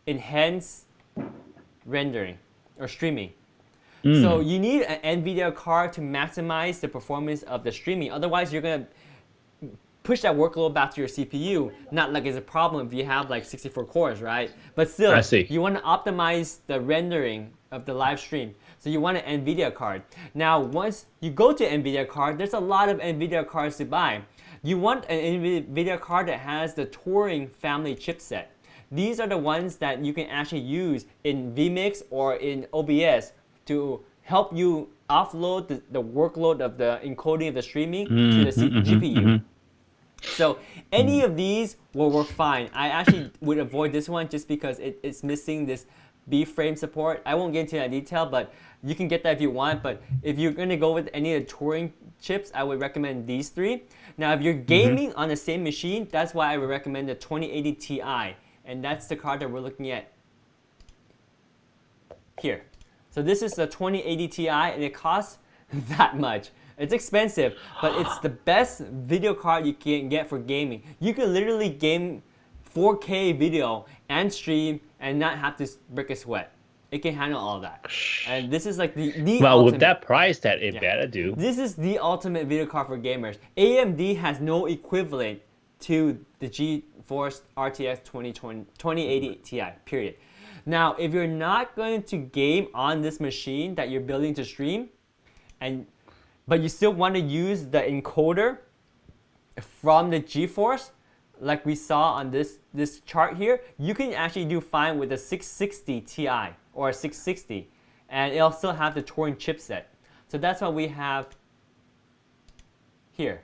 S1: enhanced rendering or streaming. So you need an NVIDIA card to maximize the performance of the streaming. Otherwise, you're gonna push that workload back to your CPU. Not like it's a problem if you have like 64 cores, right? But still,
S2: I see.
S1: you want to optimize the rendering of the live stream. So you want an NVIDIA card. Now, once you go to NVIDIA card, there's a lot of NVIDIA cards to buy. You want an NVIDIA card that has the Turing family chipset. These are the ones that you can actually use in VMIX or in OBS to help you offload the workload of the encoding of the streaming to the GPU. So any of these will work fine. I actually would avoid this one just because it's missing this B-frame support. I won't get into that detail, but you can get that if you want. But if you're going to go with any of the Turing chips, I would recommend these three. Now, if you're gaming on the same machine, that's why I would recommend the 2080 Ti. And that's the card that we're looking at here. So this is the 2080 Ti, and it costs that much. It's expensive, but it's the best video card you can get for gaming. You can literally game 4K video and stream and not have to break a sweat. It can handle all that. And this is like the
S2: well,
S1: ultimate.
S2: with that price, that it better do.
S1: This is the ultimate video card for gamers. AMD has no equivalent to the GeForce RTX 2080 Ti, period. Now, if you're not going to game on this machine that you're building to stream, but you still want to use the encoder from the GeForce, like we saw on this chart here, you can actually do fine with a 660 Ti or a 660, and it'll still have the Turing chipset. So that's what we have here.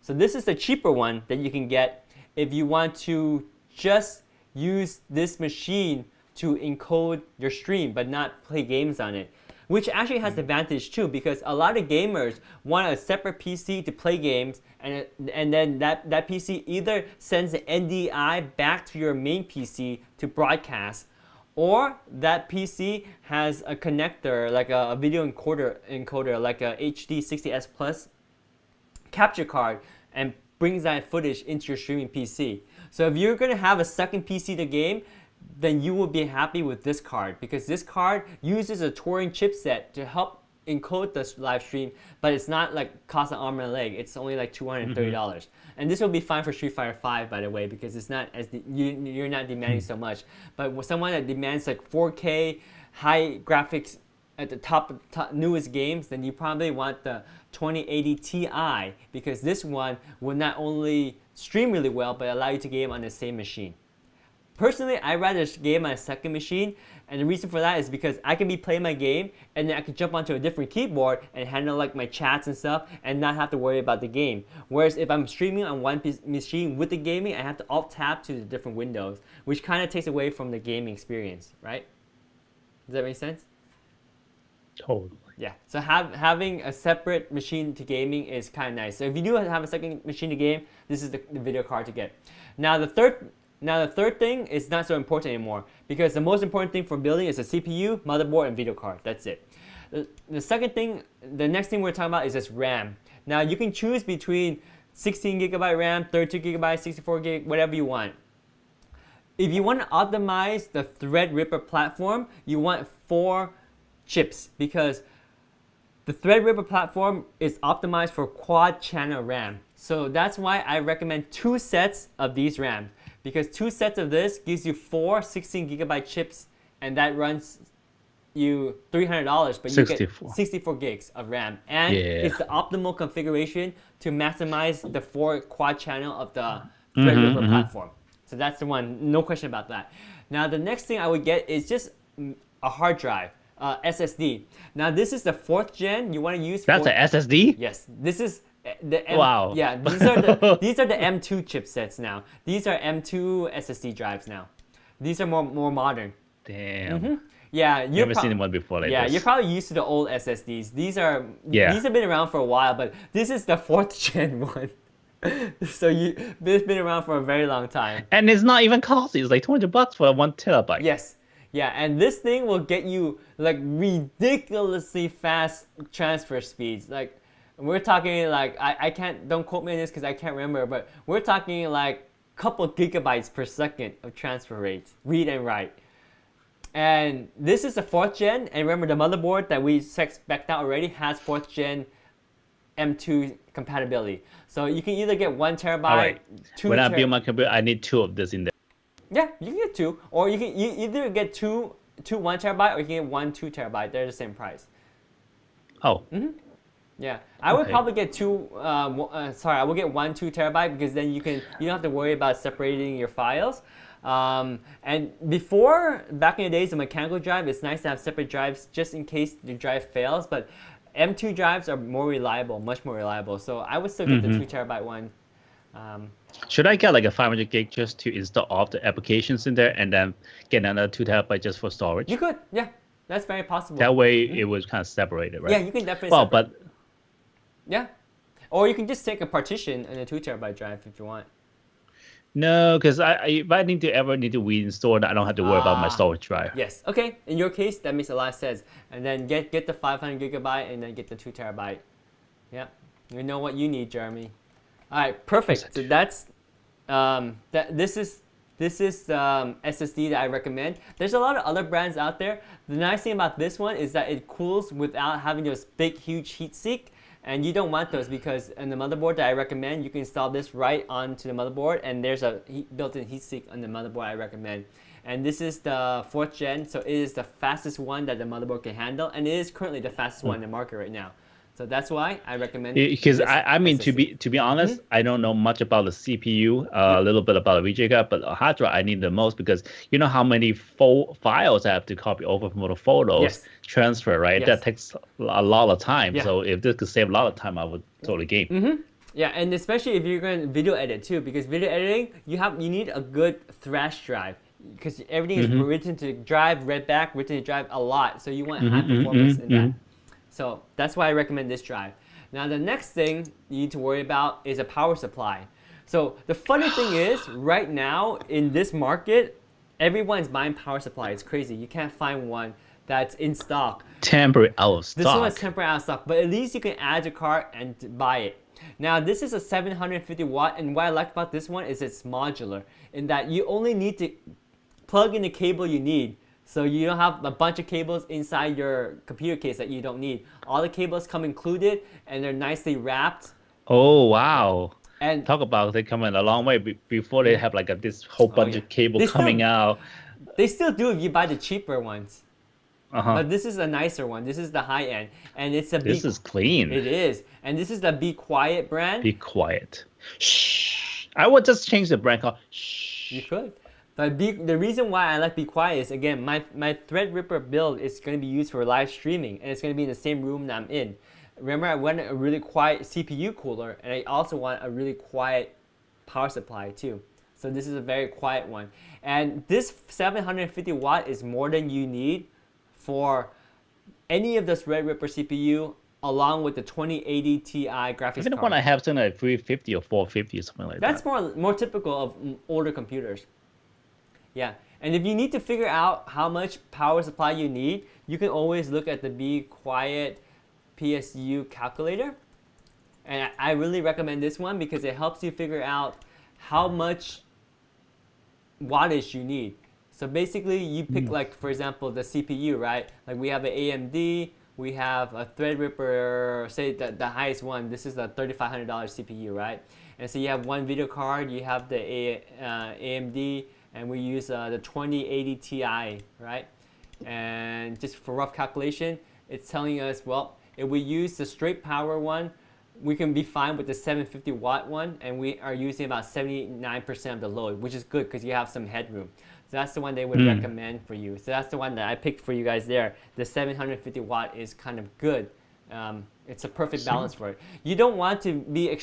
S1: So this is the cheaper one that you can get if you want to just use this machine to encode your stream but not play games on it. Which actually has the advantage too, because a lot of gamers want a separate PC to play games, and then that PC either sends the NDI back to your main PC to broadcast, or that PC has a connector, like a video encoder like a HD60S Plus capture card, and brings that footage into your streaming PC. So if you're going to have a second PC to game, then you will be happy with this card, because this card uses a Turing chipset to help encode the live stream, but it's not like cost an arm and a leg. It's only like $230. And this will be fine for Street Fighter 5, by the way, because it's not you're not demanding so much. But with someone that demands like 4K, high graphics at the top newest games, then you probably want the 2080 Ti, because this one will not only stream really well, but allow you to game on the same machine. Personally, I'd rather game on a second machine, and the reason for that is because I can be playing my game, and then I can jump onto a different keyboard and handle like my chats and stuff, and not have to worry about the game. Whereas if I'm streaming on one machine with the gaming, I have to alt-tab to the different windows, which kind of takes away from the gaming experience, right? Does that make sense?
S2: Totally.
S1: Yeah, so having a separate machine to gaming is kind of nice. So if you do have a second machine to game, this is the video card to get. Now the third Now the third thing is not so important anymore because the most important thing for building is the CPU, motherboard, and video card. That's it. The second thing, the next thing we're talking about is this RAM. Now you can choose between 16 gigabyte RAM, 32 gigabyte, 64 gig, whatever you want. If you want to optimize the Threadripper platform, you want 4 chips because the Threadripper platform is optimized for quad channel RAM. So that's why I recommend 2 sets of these RAM because 2 sets of this gives you 4 16 gigabyte chips and that runs you $300, but you get 64 gigs of RAM. And it's the optimal configuration to maximize the 4 quad channel of the Threadripper platform. So that's the one, no question about that. Now the next thing I would get is just a hard drive, SSD. Now this is the 4th gen. You want to use.
S2: That's an SSD.
S1: Yes, this is the M.
S2: Wow.
S1: Yeah, these are the M2 chipsets now. These are M2 SSD drives now. These are more modern.
S2: Damn.
S1: Yeah, you've
S2: never seen one before like this.
S1: Yeah, you're probably used to the old SSDs. These have been around for a while, but this is the 4th gen one. So it's been around for a very long time.
S2: And it's not even costly. It's like $200 for 1 terabyte.
S1: Yes. Yeah, and this thing will get you like ridiculously fast transfer speeds. Like we're talking like I can't, don't quote me on this because I can't remember, but we're talking like a couple gigabytes per second of transfer rates, read and write. And this is the 4th gen, and remember the motherboard that we spec'd out already has 4th gen M2 compatibility. So you can either get 1 terabyte,
S2: right.
S1: 2
S2: When I build my computer, I need 2 of this in there.
S1: Yeah, you can get 2, or you either get two 1 terabyte, or you can get 1 2 terabyte. They're the same price.
S2: Oh.
S1: Yeah, I would probably get 2. I would get 1 2 terabyte because then you don't have to worry about separating your files. And before, back in the days of mechanical drive, it's nice to have separate drives just in case the drive fails. But M2 drives are more reliable, much more reliable. So I would still get the 2 terabyte one.
S2: Should I get like a 500 gig just to install all the applications in there and then get another 2 terabyte just for storage?
S1: You could, yeah, that's very possible.
S2: That way it was kind of separated, right?
S1: Yeah, you can definitely.
S2: Well,
S1: separate. Yeah, or you can just take a partition and a 2 terabyte drive if you want.
S2: No, because if I need to reinstall it, I don't have to worry about my storage drive.
S1: Yes. Okay. In your case, that makes a lot of sense. And then get the 500 gigabyte and then get the 2 terabyte. Yeah. You know what you need, Jeremy. All right. Perfect. So that's this is SSD that I recommend. There's a lot of other brands out there. The nice thing about this one is that it cools without having those big, huge heat sink. And you don't want those because in the motherboard that I recommend, you can install this right onto the motherboard, and there's a built-in heatsink on the motherboard I recommend. And this is the 4th gen, so it is the fastest one that the motherboard can handle, and it is currently the fastest one in the market right now. So that's why I recommend.
S2: Because I mean, to be honest, I don't know much about the CPU, a little bit about the VGA card, but a hard drive I need the most because you know how many files I have to copy over from the photos, transfer, right?
S1: Yes.
S2: That takes a lot of time.
S1: Yeah.
S2: So if this could save a lot of time, I would totally game.
S1: Yeah, and especially if you're going to video edit too, because video editing, you need a good flash drive because everything is written to drive, read back, written to drive a lot. So you want high performance in that. So that's why I recommend this drive. Now the next thing you need to worry about is a power supply. So the funny thing is, right now in this market, everyone's buying power supply. It's crazy. You can't find one that's in stock.
S2: Temporary out of stock.
S1: This one is temporary out of stock, but at least you can add to cart and buy it. Now this is a 750 watt, and what I like about this one is it's modular in that you only need to plug in the cable you need. So you don't have a bunch of cables inside your computer case that you don't need. All the cables come included, and they're nicely wrapped.
S2: Oh, wow.
S1: And
S2: talk about they coming a long way before they have like this whole bunch of cable coming out.
S1: They still do if you buy the cheaper ones. But this is a nicer one. This is the high end, and it's a.
S2: This is clean.
S1: It is, and this is the Be Quiet brand.
S2: Be Quiet. Shh. I would just change the brand called. Shh.
S1: You could. But the reason why I like Be Quiet is, again, my Threadripper build is going to be used for live streaming, and it's going to be in the same room that I'm in. Remember, I want a really quiet CPU cooler, and I also want a really quiet power supply too. So this is a very quiet one. And this 750 watt is more than you need for any of this Threadripper CPU, along with the 2080 Ti graphics card.
S2: Even the one I have something like 350 or 450 or something like that.
S1: That's more typical of older computers. Yeah. And if you need to figure out how much power supply you need, you can always look at the Be Quiet PSU calculator. And I really recommend this one because it helps you figure out how much wattage you need. So basically you pick like, for example, the CPU, right? Like we have an AMD, we have a Threadripper, say the highest one, this is the $3,500 CPU, right? And so you have one video card, you have the AMD, and we use the 2080 Ti, right? And just for rough calculation, it's telling us, well, if we use the straight power one, we can be fine with the 750 watt one, and we are using about 79% of the load, which is good because you have some headroom. So that's the one they would recommend for you. So that's the one that I picked for you guys there. The 750 watt is kind of good. It's a perfect balance for it. You don't want to be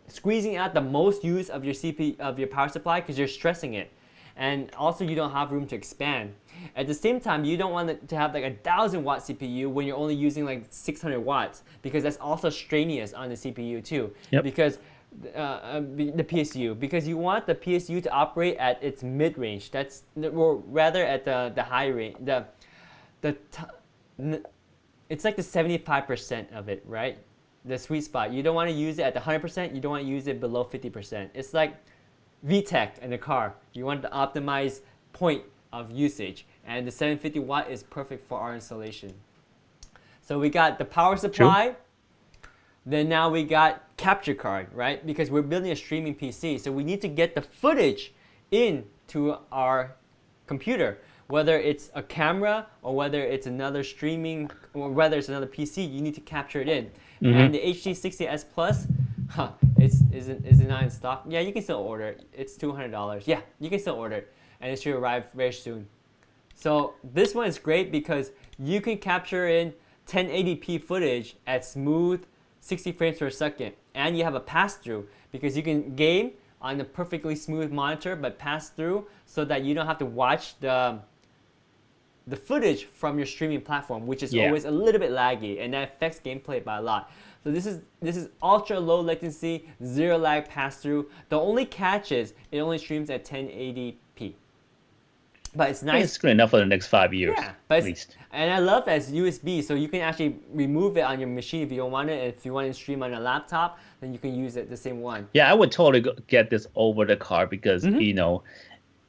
S1: squeezing out the most use of your of your power supply because you're stressing it. And also you don't have room to expand. At the same time, you don't want it to have like a 1,000 watt CPU when you're only using like 600 watts because that's also strenuous on the CPU too.
S2: Yep.
S1: Because the PSU, because you want the PSU to operate at its mid-range. That's, or rather at the high range. It's like the 75% of it, right? The sweet spot. You don't want to use it at the 100%. You don't want to use it below 50%. It's like VTEC in the car. You want the optimized point of usage, and the 750 watt is perfect for our installation. So we got the power supply. Then now we got capture card, right? Because we're building a streaming PC, so we need to get the footage into our computer, whether it's a camera or whether it's another streaming or whether it's another PC. You need to capture it in. And the HD60S Plus, is it not in stock? Yeah, you can still order it. It's $200. Yeah, you can still order it, and it should arrive very soon. So this one is great because you can capture in 1080p footage at smooth 60 frames per second, and you have a pass-through because you can game on a perfectly smooth monitor but pass through so that you don't have to watch the footage from your streaming platform, which is always a little bit laggy, and that affects gameplay by a lot. So this is ultra low latency, zero lag pass-through. The only catch is it only streams at 1080p. But it's nice.
S2: It's good enough for the next 5 years,
S1: but
S2: at least.
S1: And I love that it's USB, so you can actually remove it on your machine if you don't want it. And if you want to stream on a laptop, then you can use it the same one.
S2: Yeah, I would totally get this over the car because you know,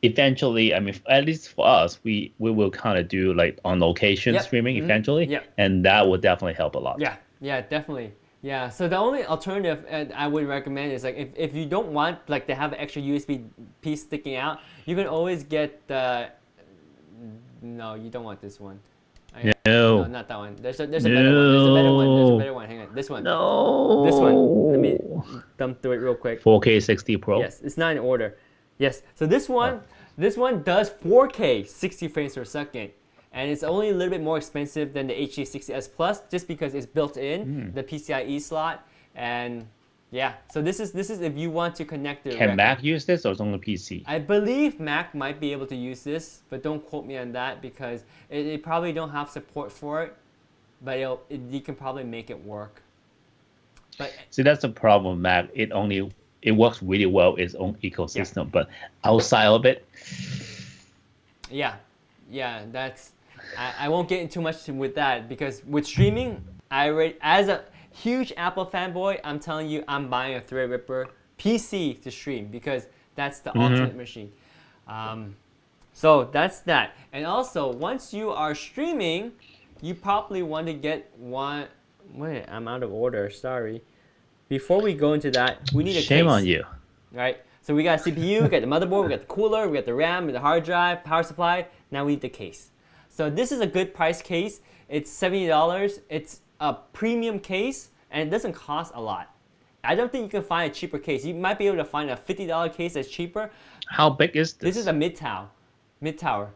S2: eventually, I mean, at least for us, we will kind of do like on location streaming eventually, and that would definitely help a lot.
S1: Yeah, definitely. Yeah, so the only alternative I would recommend is like if you don't want like to have an extra USB piece sticking out, you can always get the. No, you don't want this one. No, not that one. There's a better one. There's a better one. There's a better one. Hang on, this one.
S2: No.
S1: This one. Let me dump through it real quick.
S2: 4K 60 Pro.
S1: Yes, it's not in order. Yes, so this one does 4K 60 frames per second. And it's only a little bit more expensive than the HD60S Plus just because it's built in the PCIe slot. And yeah, so this is if you want to connect it.
S2: Can Mac use this or it's only PC?
S1: I believe Mac might be able to use this, but don't quote me on that because it probably don't have support for it, but you can probably make it work. But
S2: see, that's the problem with Mac. It works really well its own ecosystem, but outside of it.
S1: Yeah, that's. I won't get into too much with that because with streaming, as a huge Apple fanboy, I'm telling you, I'm buying a Threadripper PC to stream because that's the ultimate machine. So that's that. And also, once you are streaming, you probably want to get one. Wait, I'm out of order. Sorry. Before we go into that, we need a
S2: Shame
S1: case.
S2: on you.
S1: Right. So we got a CPU, we got the motherboard, we got the cooler, we got the RAM, the hard drive, power supply. Now we need the case. So this is a good price case. It's $70. It's a premium case, and it doesn't cost a lot. I don't think you can find a cheaper case. You might be able to find a $50 case that's cheaper.
S2: How big is this?
S1: This is a mid-tower.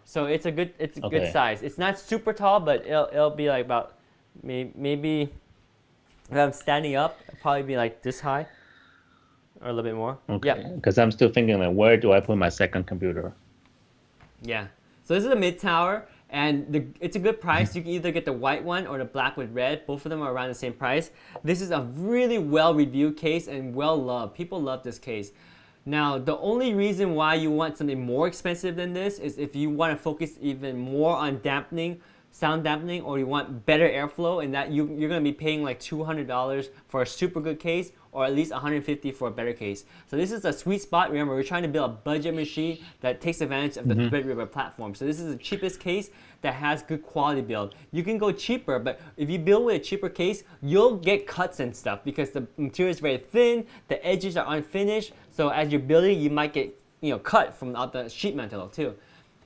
S1: So it's a good size. It's not super tall, but it'll be like about maybe if I'm standing up, it'll probably be like this high or a little bit more.
S2: Okay.
S1: Yeah.
S2: Because I'm still thinking like, where do I put my second computer?
S1: Yeah. So this is a mid-tower. And it's a good price. You can either get the white one or the black with red. Both of them are around the same price. This is a really well-reviewed case and well-loved. People love this case. Now, the only reason why you want something more expensive than this is if you want to focus even more on dampening, sound dampening, or you want better airflow, and that you're going to be paying like $200 for a super good case, or at least $150 for a better case. So this is a sweet spot. Remember, we're trying to build a budget machine that takes advantage of the Threadripper platform. So this is the cheapest case that has good quality build. You can go cheaper, but if you build with a cheaper case, you'll get cuts and stuff because the material is very thin, the edges are unfinished. So as you're building, you might get cut from out the sheet metal too.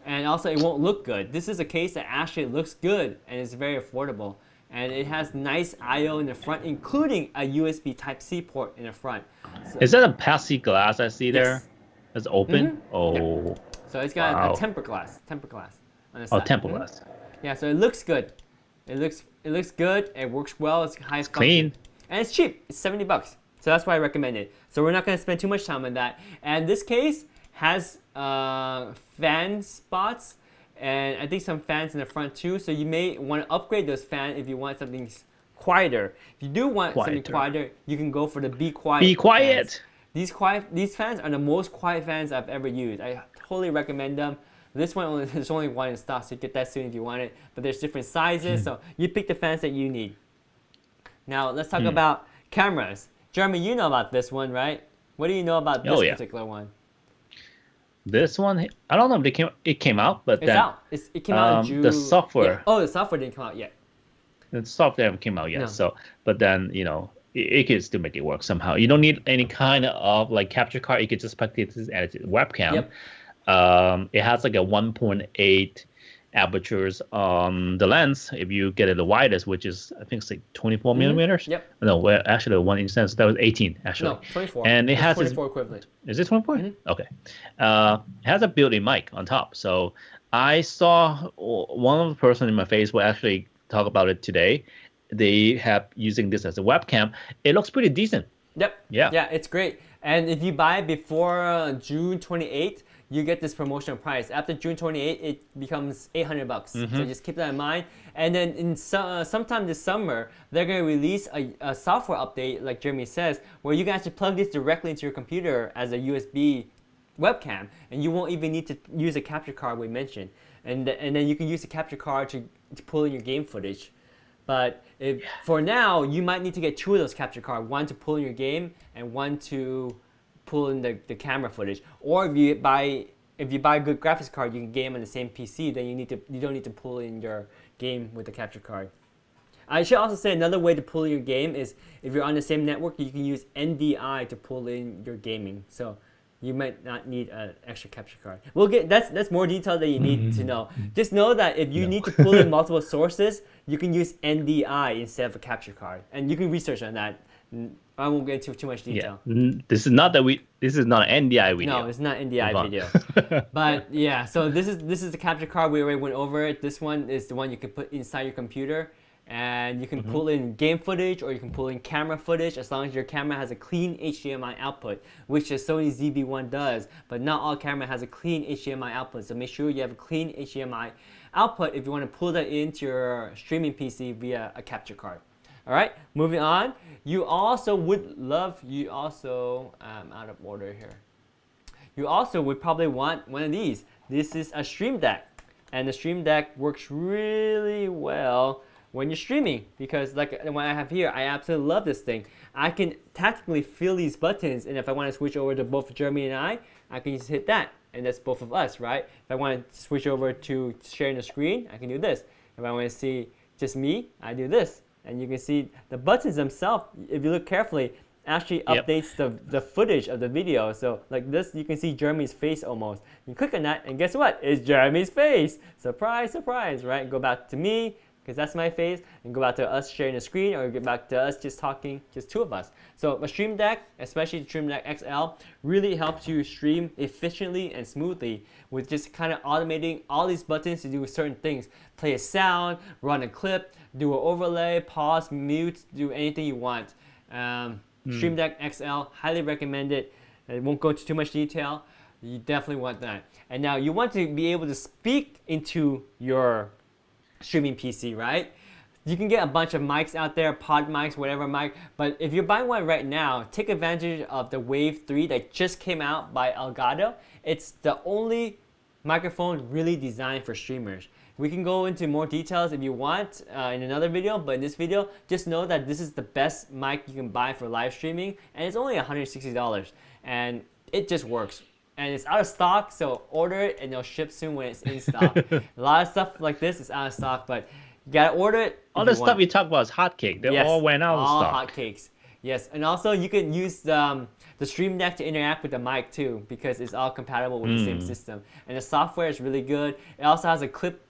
S1: And also it won't look good. This is a case that actually looks good and is very affordable. And it has nice I/O in the front, including a USB Type-C port in the front. So,
S2: is that a passy glass I see there?
S1: Yes.
S2: It's open? Oh.
S1: Yep. So it's got a tempered glass on the side.
S2: Oh, tempered glass.
S1: Yeah, so it looks good. It looks good. It works well. It's high function.
S2: Clean.
S1: And it's cheap. It's $70. So that's why I recommend it. So we're not going to spend too much time on that. And this case has fan spots, and I think some fans in the front too. So you may want to upgrade those fans if you want something quieter. If you do want something quieter, you can go for the Be Quiet.
S2: Be quiet.
S1: Fans. These fans are the most quiet fans I've ever used. I totally recommend them. This one there's only one in stock, so you get that soon if you want it. But there's different sizes, so you pick the fans that you need. Now let's talk about cameras. Jeremy, you know about this one, right? What do you know about this particular one?
S2: This one, I don't know if it came out, but
S1: it's out. It came out in June.
S2: The software.
S1: Yeah. Oh, the software didn't come out yet.
S2: The software haven't came out yet. No. So, but then it can still make it work somehow. You don't need any kind of like capture card. You can just plug this as a webcam.
S1: Yep.
S2: It has like a 1.8 apertures on the lens. If you get it the widest, which is I think it's like 24 millimeters.
S1: Yep.
S2: No, well, actually the 1 inch lens that was 18 actually.
S1: No, 24.
S2: And it has
S1: 24 equivalent.
S2: Is it 24? Okay. It has a built-in mic on top. So I saw one of the person in my Facebook actually talk about it today. They have using this as a webcam. It looks pretty decent.
S1: Yep. Yeah, it's great. And if you buy it before June 28th, you get this promotional price. After June 28th, it becomes $800. So just keep that in mind. And then in sometime this summer, they're going to release a software update, like Jeremy says, where you can actually plug this directly into your computer as a USB webcam, and you won't even need to use a capture card we mentioned. And then you can use the capture card to pull in your game footage. But for now, you might need to get two of those capture cards, one to pull in your game and one to pull in the camera footage. Or if you buy a good graphics card, you can game on the same PC. Then you don't need to pull in your game with the capture card. I should also say another way to pull in your game is if you're on the same network, you can use NDI to pull in your gaming. So you might not need an extra capture card. We'll get that's more detail than you need to know. Just know that if you need to pull in multiple sources, you can use NDI instead of a capture card, and you can research on that. I won't get into too much detail.
S2: Yeah. This is not an NDI video.
S1: No, it's not NDI video. But yeah, so this is the capture card. We already went over it. This one is the one you can put inside your computer, and you can pull in game footage or you can pull in camera footage as long as your camera has a clean HDMI output, which the Sony ZV-1 does. But not all camera has a clean HDMI output, so make sure you have a clean HDMI output if you want to pull that into your streaming PC via a capture card. All right, moving on. You also out of order here. You also would probably want one of these. This is a Stream Deck, and the Stream Deck works really well when you're streaming, because like the one I have here, I absolutely love this thing. I can tactically feel these buttons, and if I want to switch over to both Jeremy and I can just hit that, and that's both of us, right? If I want to switch over to sharing the screen, I can do this. If I want to see just me, I do this. And you can see the buttons themselves, if you look carefully, actually updates the footage of the video. So like this, you can see Jeremy's face almost. You click on that, and guess what? It's Jeremy's face. Surprise, surprise, right? Go back to me, because that's my face, and go back to us sharing the screen, or get back to us just talking, just two of us. So a Stream Deck, especially the Stream Deck XL, really helps you stream efficiently and smoothly with just kind of automating all these buttons to do certain things. Play a sound, run a clip, do an overlay, pause, mute, do anything you want. Stream Deck XL, highly recommend it. I won't go into too much detail. You definitely want that. And now you want to be able to speak into your streaming PC, right? You can get a bunch of mics out there, pod mics, whatever mic. But if you're buying one right now, take advantage of the Wave 3 that just came out by Elgato. It's the only microphone really designed for streamers. We can go into more details if you want in another video, but in this video, just know that this is the best mic you can buy for live streaming, and it's only $160, and it just works. And it's out of stock, so order it and it'll ship soon when it's in stock. A lot of stuff like this is out of stock, but you gotta order it.
S2: All the stuff you talk about is hotcake. They all went out of stock.
S1: All hotcakes. Yes, and also you can use the Stream Deck to interact with the mic too, because it's all compatible with the same system. And the software is really good. It also has a clip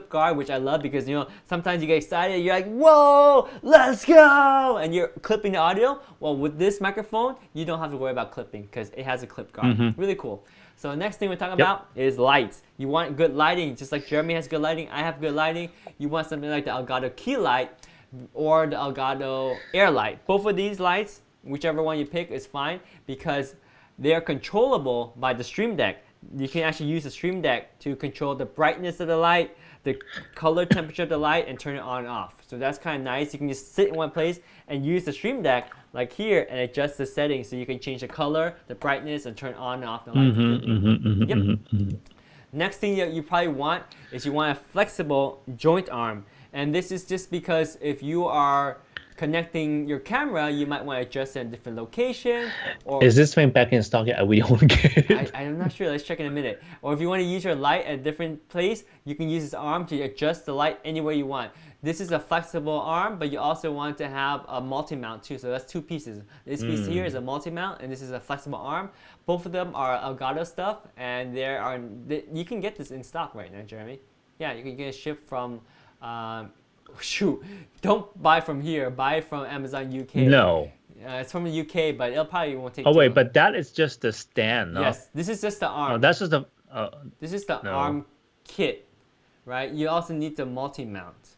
S1: guard, which I love because sometimes you get excited, you're like, whoa, let's go, and you're clipping the audio. Well, with this microphone, you don't have to worry about clipping because it has a clip guard. Really cool. So the next thing we're talking about is lights. You want good lighting, just like Jeremy has good lighting, I have good lighting. You want something like the Elgato Key Light or the Elgato Air Light. Both of these lights, whichever one you pick, is fine because they are controllable by the Stream Deck. You can actually use the Stream Deck to control the brightness of the light, the color temperature of the light, and turn it on and off. So that's kind of nice. You can just sit in one place and use the Stream Deck like here and adjust the settings so you can change the color, the brightness, and turn on and off the light. Next thing that you probably want is you want a flexible joint arm. And this is just because if you are connecting your camera, you might want to adjust it in a different location. Or
S2: is this thing back in stock yet? We don't get it.
S1: I'm not sure. Let's check in a minute. Or if you want to use your light at a different place, you can use this arm to adjust the light anywhere you want. This is a flexible arm, but you also want to have a multi-mount too. So that's two pieces. This piece here is a multi-mount, and this is a flexible arm. Both of them are Elgato stuff, and you can get this in stock right now, Jeremy. Yeah, you can get it shipped from. Don't buy from here. Buy from Amazon UK.
S2: No.
S1: It's from the UK, but it probably won't take.
S2: Oh wait, but that is just the stand, no?
S1: Yes, this is just the arm.
S2: Oh, that's just the.
S1: This is the arm kit, right? You also need the multi-mount.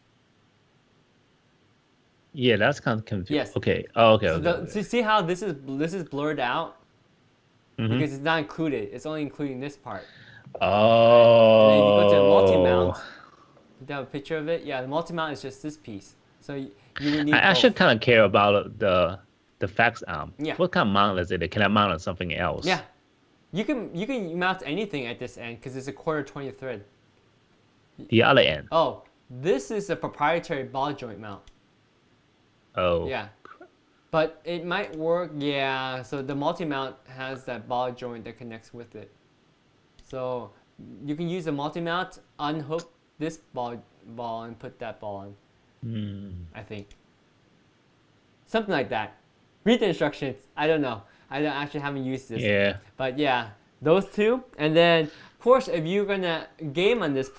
S2: Yeah, that's kind of confusing.
S1: Yes.
S2: Okay. Oh, okay.
S1: So you see how this is blurred out because it's not included. It's only including this part.
S2: Oh.
S1: And then if you go to the multi-mount. Do you have a picture of it? Yeah, the multi-mount is just this piece. So you would need
S2: I actually
S1: both.
S2: kind of care about the fax arm.
S1: Yeah.
S2: What kind of mount is it? Can I mount on something else?
S1: Yeah. You can mount anything at this end because it's a 1/4 thread.
S2: The other end.
S1: Oh, this is a proprietary ball joint mount.
S2: Oh.
S1: Yeah. But it might work, yeah. So the multi-mount has that ball joint that connects with it. So you can use the multi-mount, unhook this ball and put that ball on. I think. Something like that. Read the instructions. I don't know. I actually haven't used this.
S2: Yeah.
S1: But yeah, those two. And then, of course, if you're going to game on this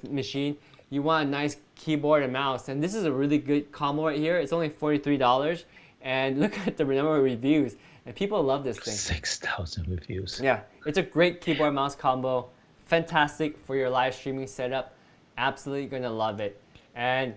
S1: machine, you want a nice keyboard and mouse. And this is a really good combo right here. It's only $43. And look at the number of reviews. And people love this thing.
S2: 6,000 reviews.
S1: Yeah, it's a great keyboard mouse combo. Fantastic for your live streaming setup. Absolutely gonna love it. And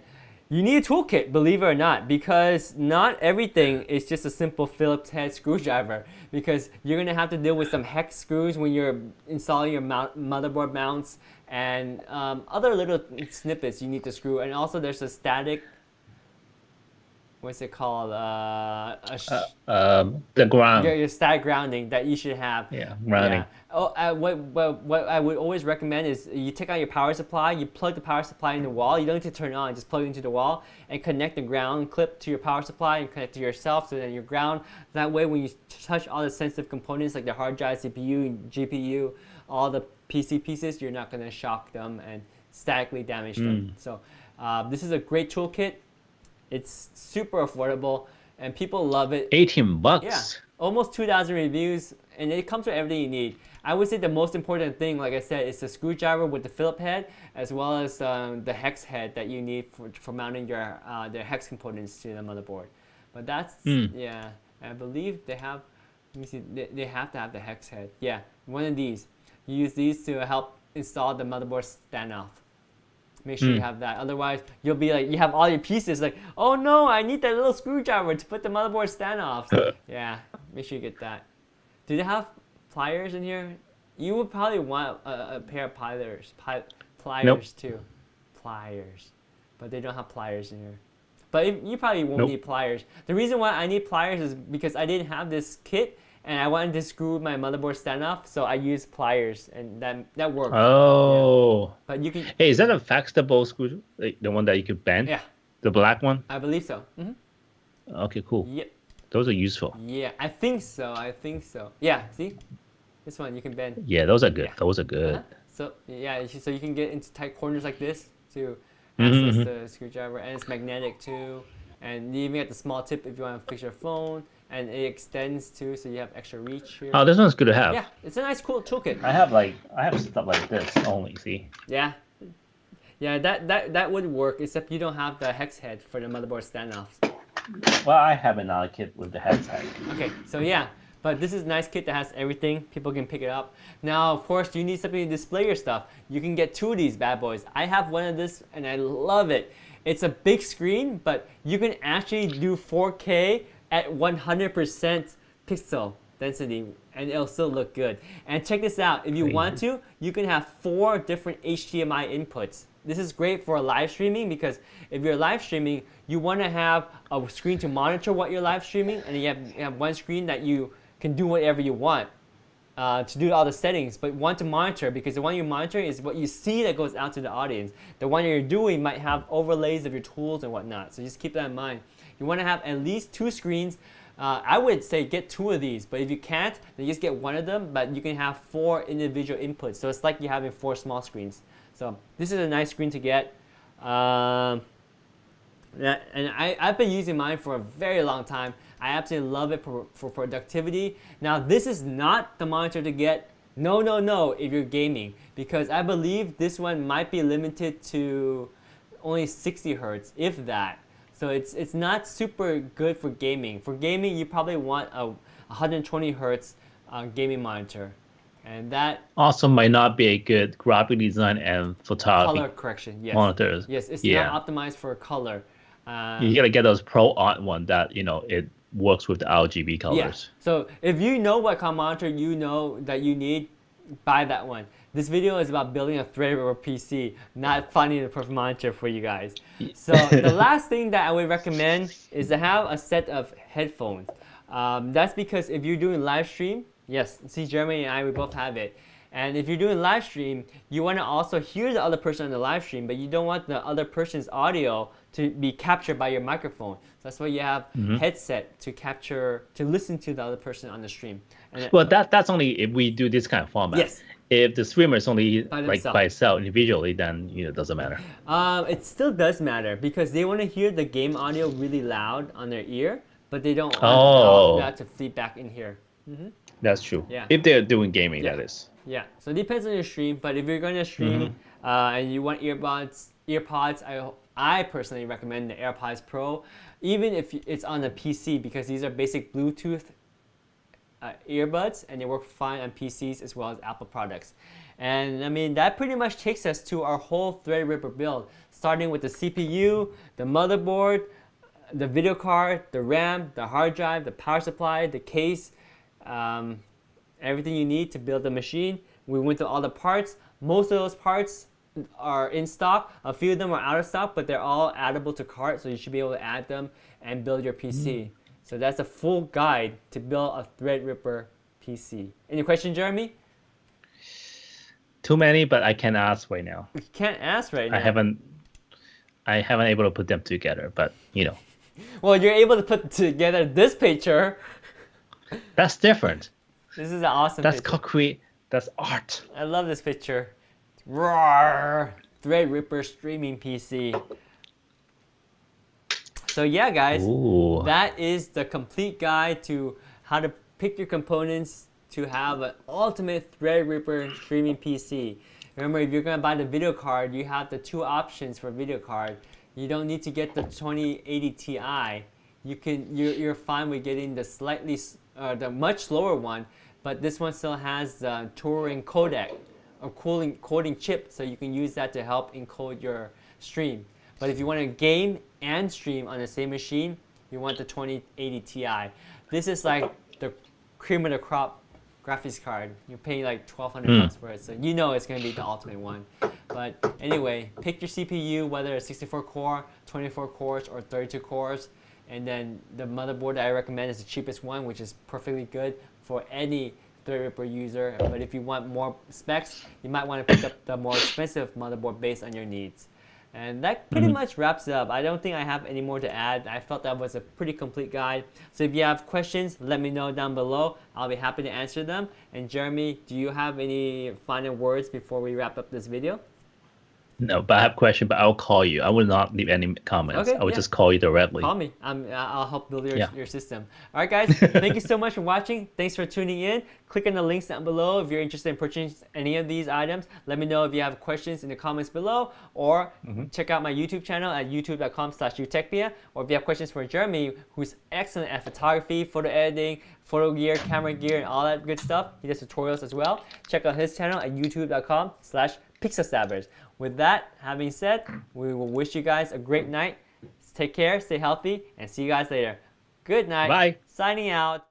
S1: you need a toolkit, believe it or not, because not everything is just a simple Phillips head screwdriver, because you're gonna have to deal with some hex screws when you're installing your motherboard mounts and other little snippets you need to screw. And also there's a static, what's it called?
S2: The ground.
S1: Your static grounding that you should have.
S2: Yeah, grounding.
S1: Yeah. Oh, what I would always recommend is you take out your power supply, you plug the power supply in the wall. You don't need to turn it on, just plug it into the wall and connect the ground clip to your power supply and connect to yourself so that your ground. That way when you touch all the sensitive components like the hard drive, CPU, GPU, all the PC pieces, you're not going to shock them and statically damage them. So this is a great toolkit. It's super affordable and people love it.
S2: 18 bucks.
S1: Yeah, almost 2,000 reviews, and it comes with everything you need. I would say the most important thing, like I said, is the screwdriver with the Phillips head, as well as the hex head that you need for mounting your the hex components to the motherboard. But that's yeah, I believe they have. Let me see. They have to have the hex head. Yeah, one of these. You use these to help install the motherboard standoff. Make sure you have that. Otherwise, you'll be like, you have all your pieces like, oh no, I need that little screwdriver to put the motherboard standoff. So, yeah, make sure you get that. Do they have pliers in here? You would probably want a pair of pliers
S2: nope.
S1: too. Pliers. but they don't have pliers in here. But you probably won't need pliers. The reason why I need pliers is because I didn't have this kit and I wanted to screw my motherboard stand off, so I used pliers and that worked.
S2: Oh.
S1: Yeah. But you can.
S2: Hey, is that a flexible screw? Like the one that you could bend?
S1: Yeah.
S2: The black one?
S1: I believe so.
S2: Okay, cool.
S1: Yep.
S2: Those are useful.
S1: Yeah, I think so. Yeah, see? This one you can bend.
S2: Yeah, those are good. Those are good.
S1: So yeah, so you can get into tight corners like this to access the screwdriver, and it's magnetic too. And you even get the small tip if you want to fix your phone, and it extends too, so you have extra reach here.
S2: Oh, this one's good to have.
S1: Yeah, it's a nice, cool toolkit.
S2: I have stuff like this only. See.
S1: Yeah. Yeah, that would work, except you don't have the hex head for the motherboard standoffs.
S2: Well, I have another kit with the hex head.
S1: Okay, so yeah. But this is a nice kit that has everything. People can pick it up. Now, of course, you need something to display your stuff. You can get 2 of these bad boys. I have one of this, and I love it. It's a big screen, but you can actually do 4K at 100% pixel density, and it'll still look good. And check this out. If you want to, you can have 4 different HDMI inputs. This is great for live streaming because if you're live streaming, you want to have a screen to monitor what you're live streaming, and you have one screen that you can do whatever you want to do all the settings, but want to monitor because the one you're monitoring is what you see that goes out to the audience. The one you're doing might have overlays of your tools and whatnot, so just keep that in mind. You want to have at least 2 screens. I would say get 2 of these, but if you can't, then just get 1 of them, but you can have 4 individual inputs, so it's like you're having 4 small screens. So this is a nice screen to get. And I've been using mine for a very long time. I absolutely love it for productivity. Now, this is not the monitor to get, no, if you're gaming, because I believe this one might be limited to only 60 hertz, if that. So it's not super good for gaming. For gaming, you probably want a 120 hertz gaming monitor. And that
S2: also might not be a good graphic design and photography
S1: color correction, yes.
S2: monitors.
S1: Yes, it's not optimized for color.
S2: You gotta get those pro art one that it works with the RGB colors.
S1: Yeah. So if you know what kind of monitor you know that you need, buy that one. This video is about building a Threadripper PC, not finding the perfect monitor for you guys. So the last thing that I would recommend is to have a set of headphones. That's because if you're doing live stream, yes, see Jeremy and I, we both have it. And if you're doing live stream, you want to also hear the other person on the live stream, but you don't want the other person's audio to be captured by your microphone. So that's why you have headset to listen to the other person on the stream. And
S2: well, that's only if we do this kind of format.
S1: Yes.
S2: If the streamer is only by itself individually, then it doesn't matter.
S1: It still does matter because they want to hear the game audio really loud on their ear, but they don't want that to feed back in here.
S2: That's true.
S1: Yeah.
S2: If they're doing gaming, that is.
S1: Yeah. So it depends on your stream, but if you're going to stream and you want earpods, I personally recommend the AirPods Pro, even if it's on a PC, because these are basic Bluetooth earbuds and they work fine on PCs as well as Apple products. And I mean, that pretty much takes us to our whole Threadripper build, starting with the CPU, the motherboard, the video card, the RAM, the hard drive, the power supply, the case, everything you need to build the machine. We went through all the parts. Most of those parts are in stock. A few of them are out of stock, but they're all addable to cart, so you should be able to add them and build your PC. So that's a full guide to build a Threadripper PC. Any question, Jeremy?
S2: Too many, but I can't ask right now.
S1: You can't ask right now.
S2: I haven't able to put them together, but
S1: Well, you're able to put together this picture.
S2: That's different.
S1: This is an awesome
S2: That's
S1: picture.
S2: called create. That's art.
S1: I love this picture. Roar! Threadripper streaming PC. So yeah, guys, that is the complete guide to how to pick your components to have an ultimate Threadripper streaming PC. Remember, if you're going to buy the video card, you have the 2 options for video card. You don't need to get the 2080 Ti. You're fine with getting the much slower one, but this one still has the Turing codec or coding chip, so you can use that to help encode your stream. But if you want to game and stream on the same machine, you want the 2080 Ti. This is like the cream of the crop graphics card. You're paying like $1,200 for it, so you know it's going to be the ultimate one. But anyway, pick your CPU, whether it's 64 core, 24 cores, or 32 cores. And then the motherboard that I recommend is the cheapest one, which is perfectly good for any Threadripper user. But if you want more specs, you might want to pick up the more expensive motherboard based on your needs. And that pretty much wraps it up. I don't think I have any more to add. I felt that was a pretty complete guide. So if you have questions, let me know down below. I'll be happy to answer them. And Jeremy, do you have any final words before we wrap up this video?
S2: No, but I have a question, but I'll call you. I will not leave any comments.
S1: Okay,
S2: I will just call you directly.
S1: Call me. I'll help build your system. All right, guys. Thank you so much for watching. Thanks for tuning in. Click on the links down below if you're interested in purchasing any of these items. Let me know if you have questions in the comments below, or check out my YouTube channel at youtube.com/utechpia. Or if you have questions for Jeremy, who's excellent at photography, photo editing, photo gear, camera gear, and all that good stuff. He does tutorials as well. Check out his channel at youtube.com/pixelstabbers. With that having said, we will wish you guys a great night. Take care, stay healthy, and see you guys later. Good night.
S2: Bye.
S1: Signing out.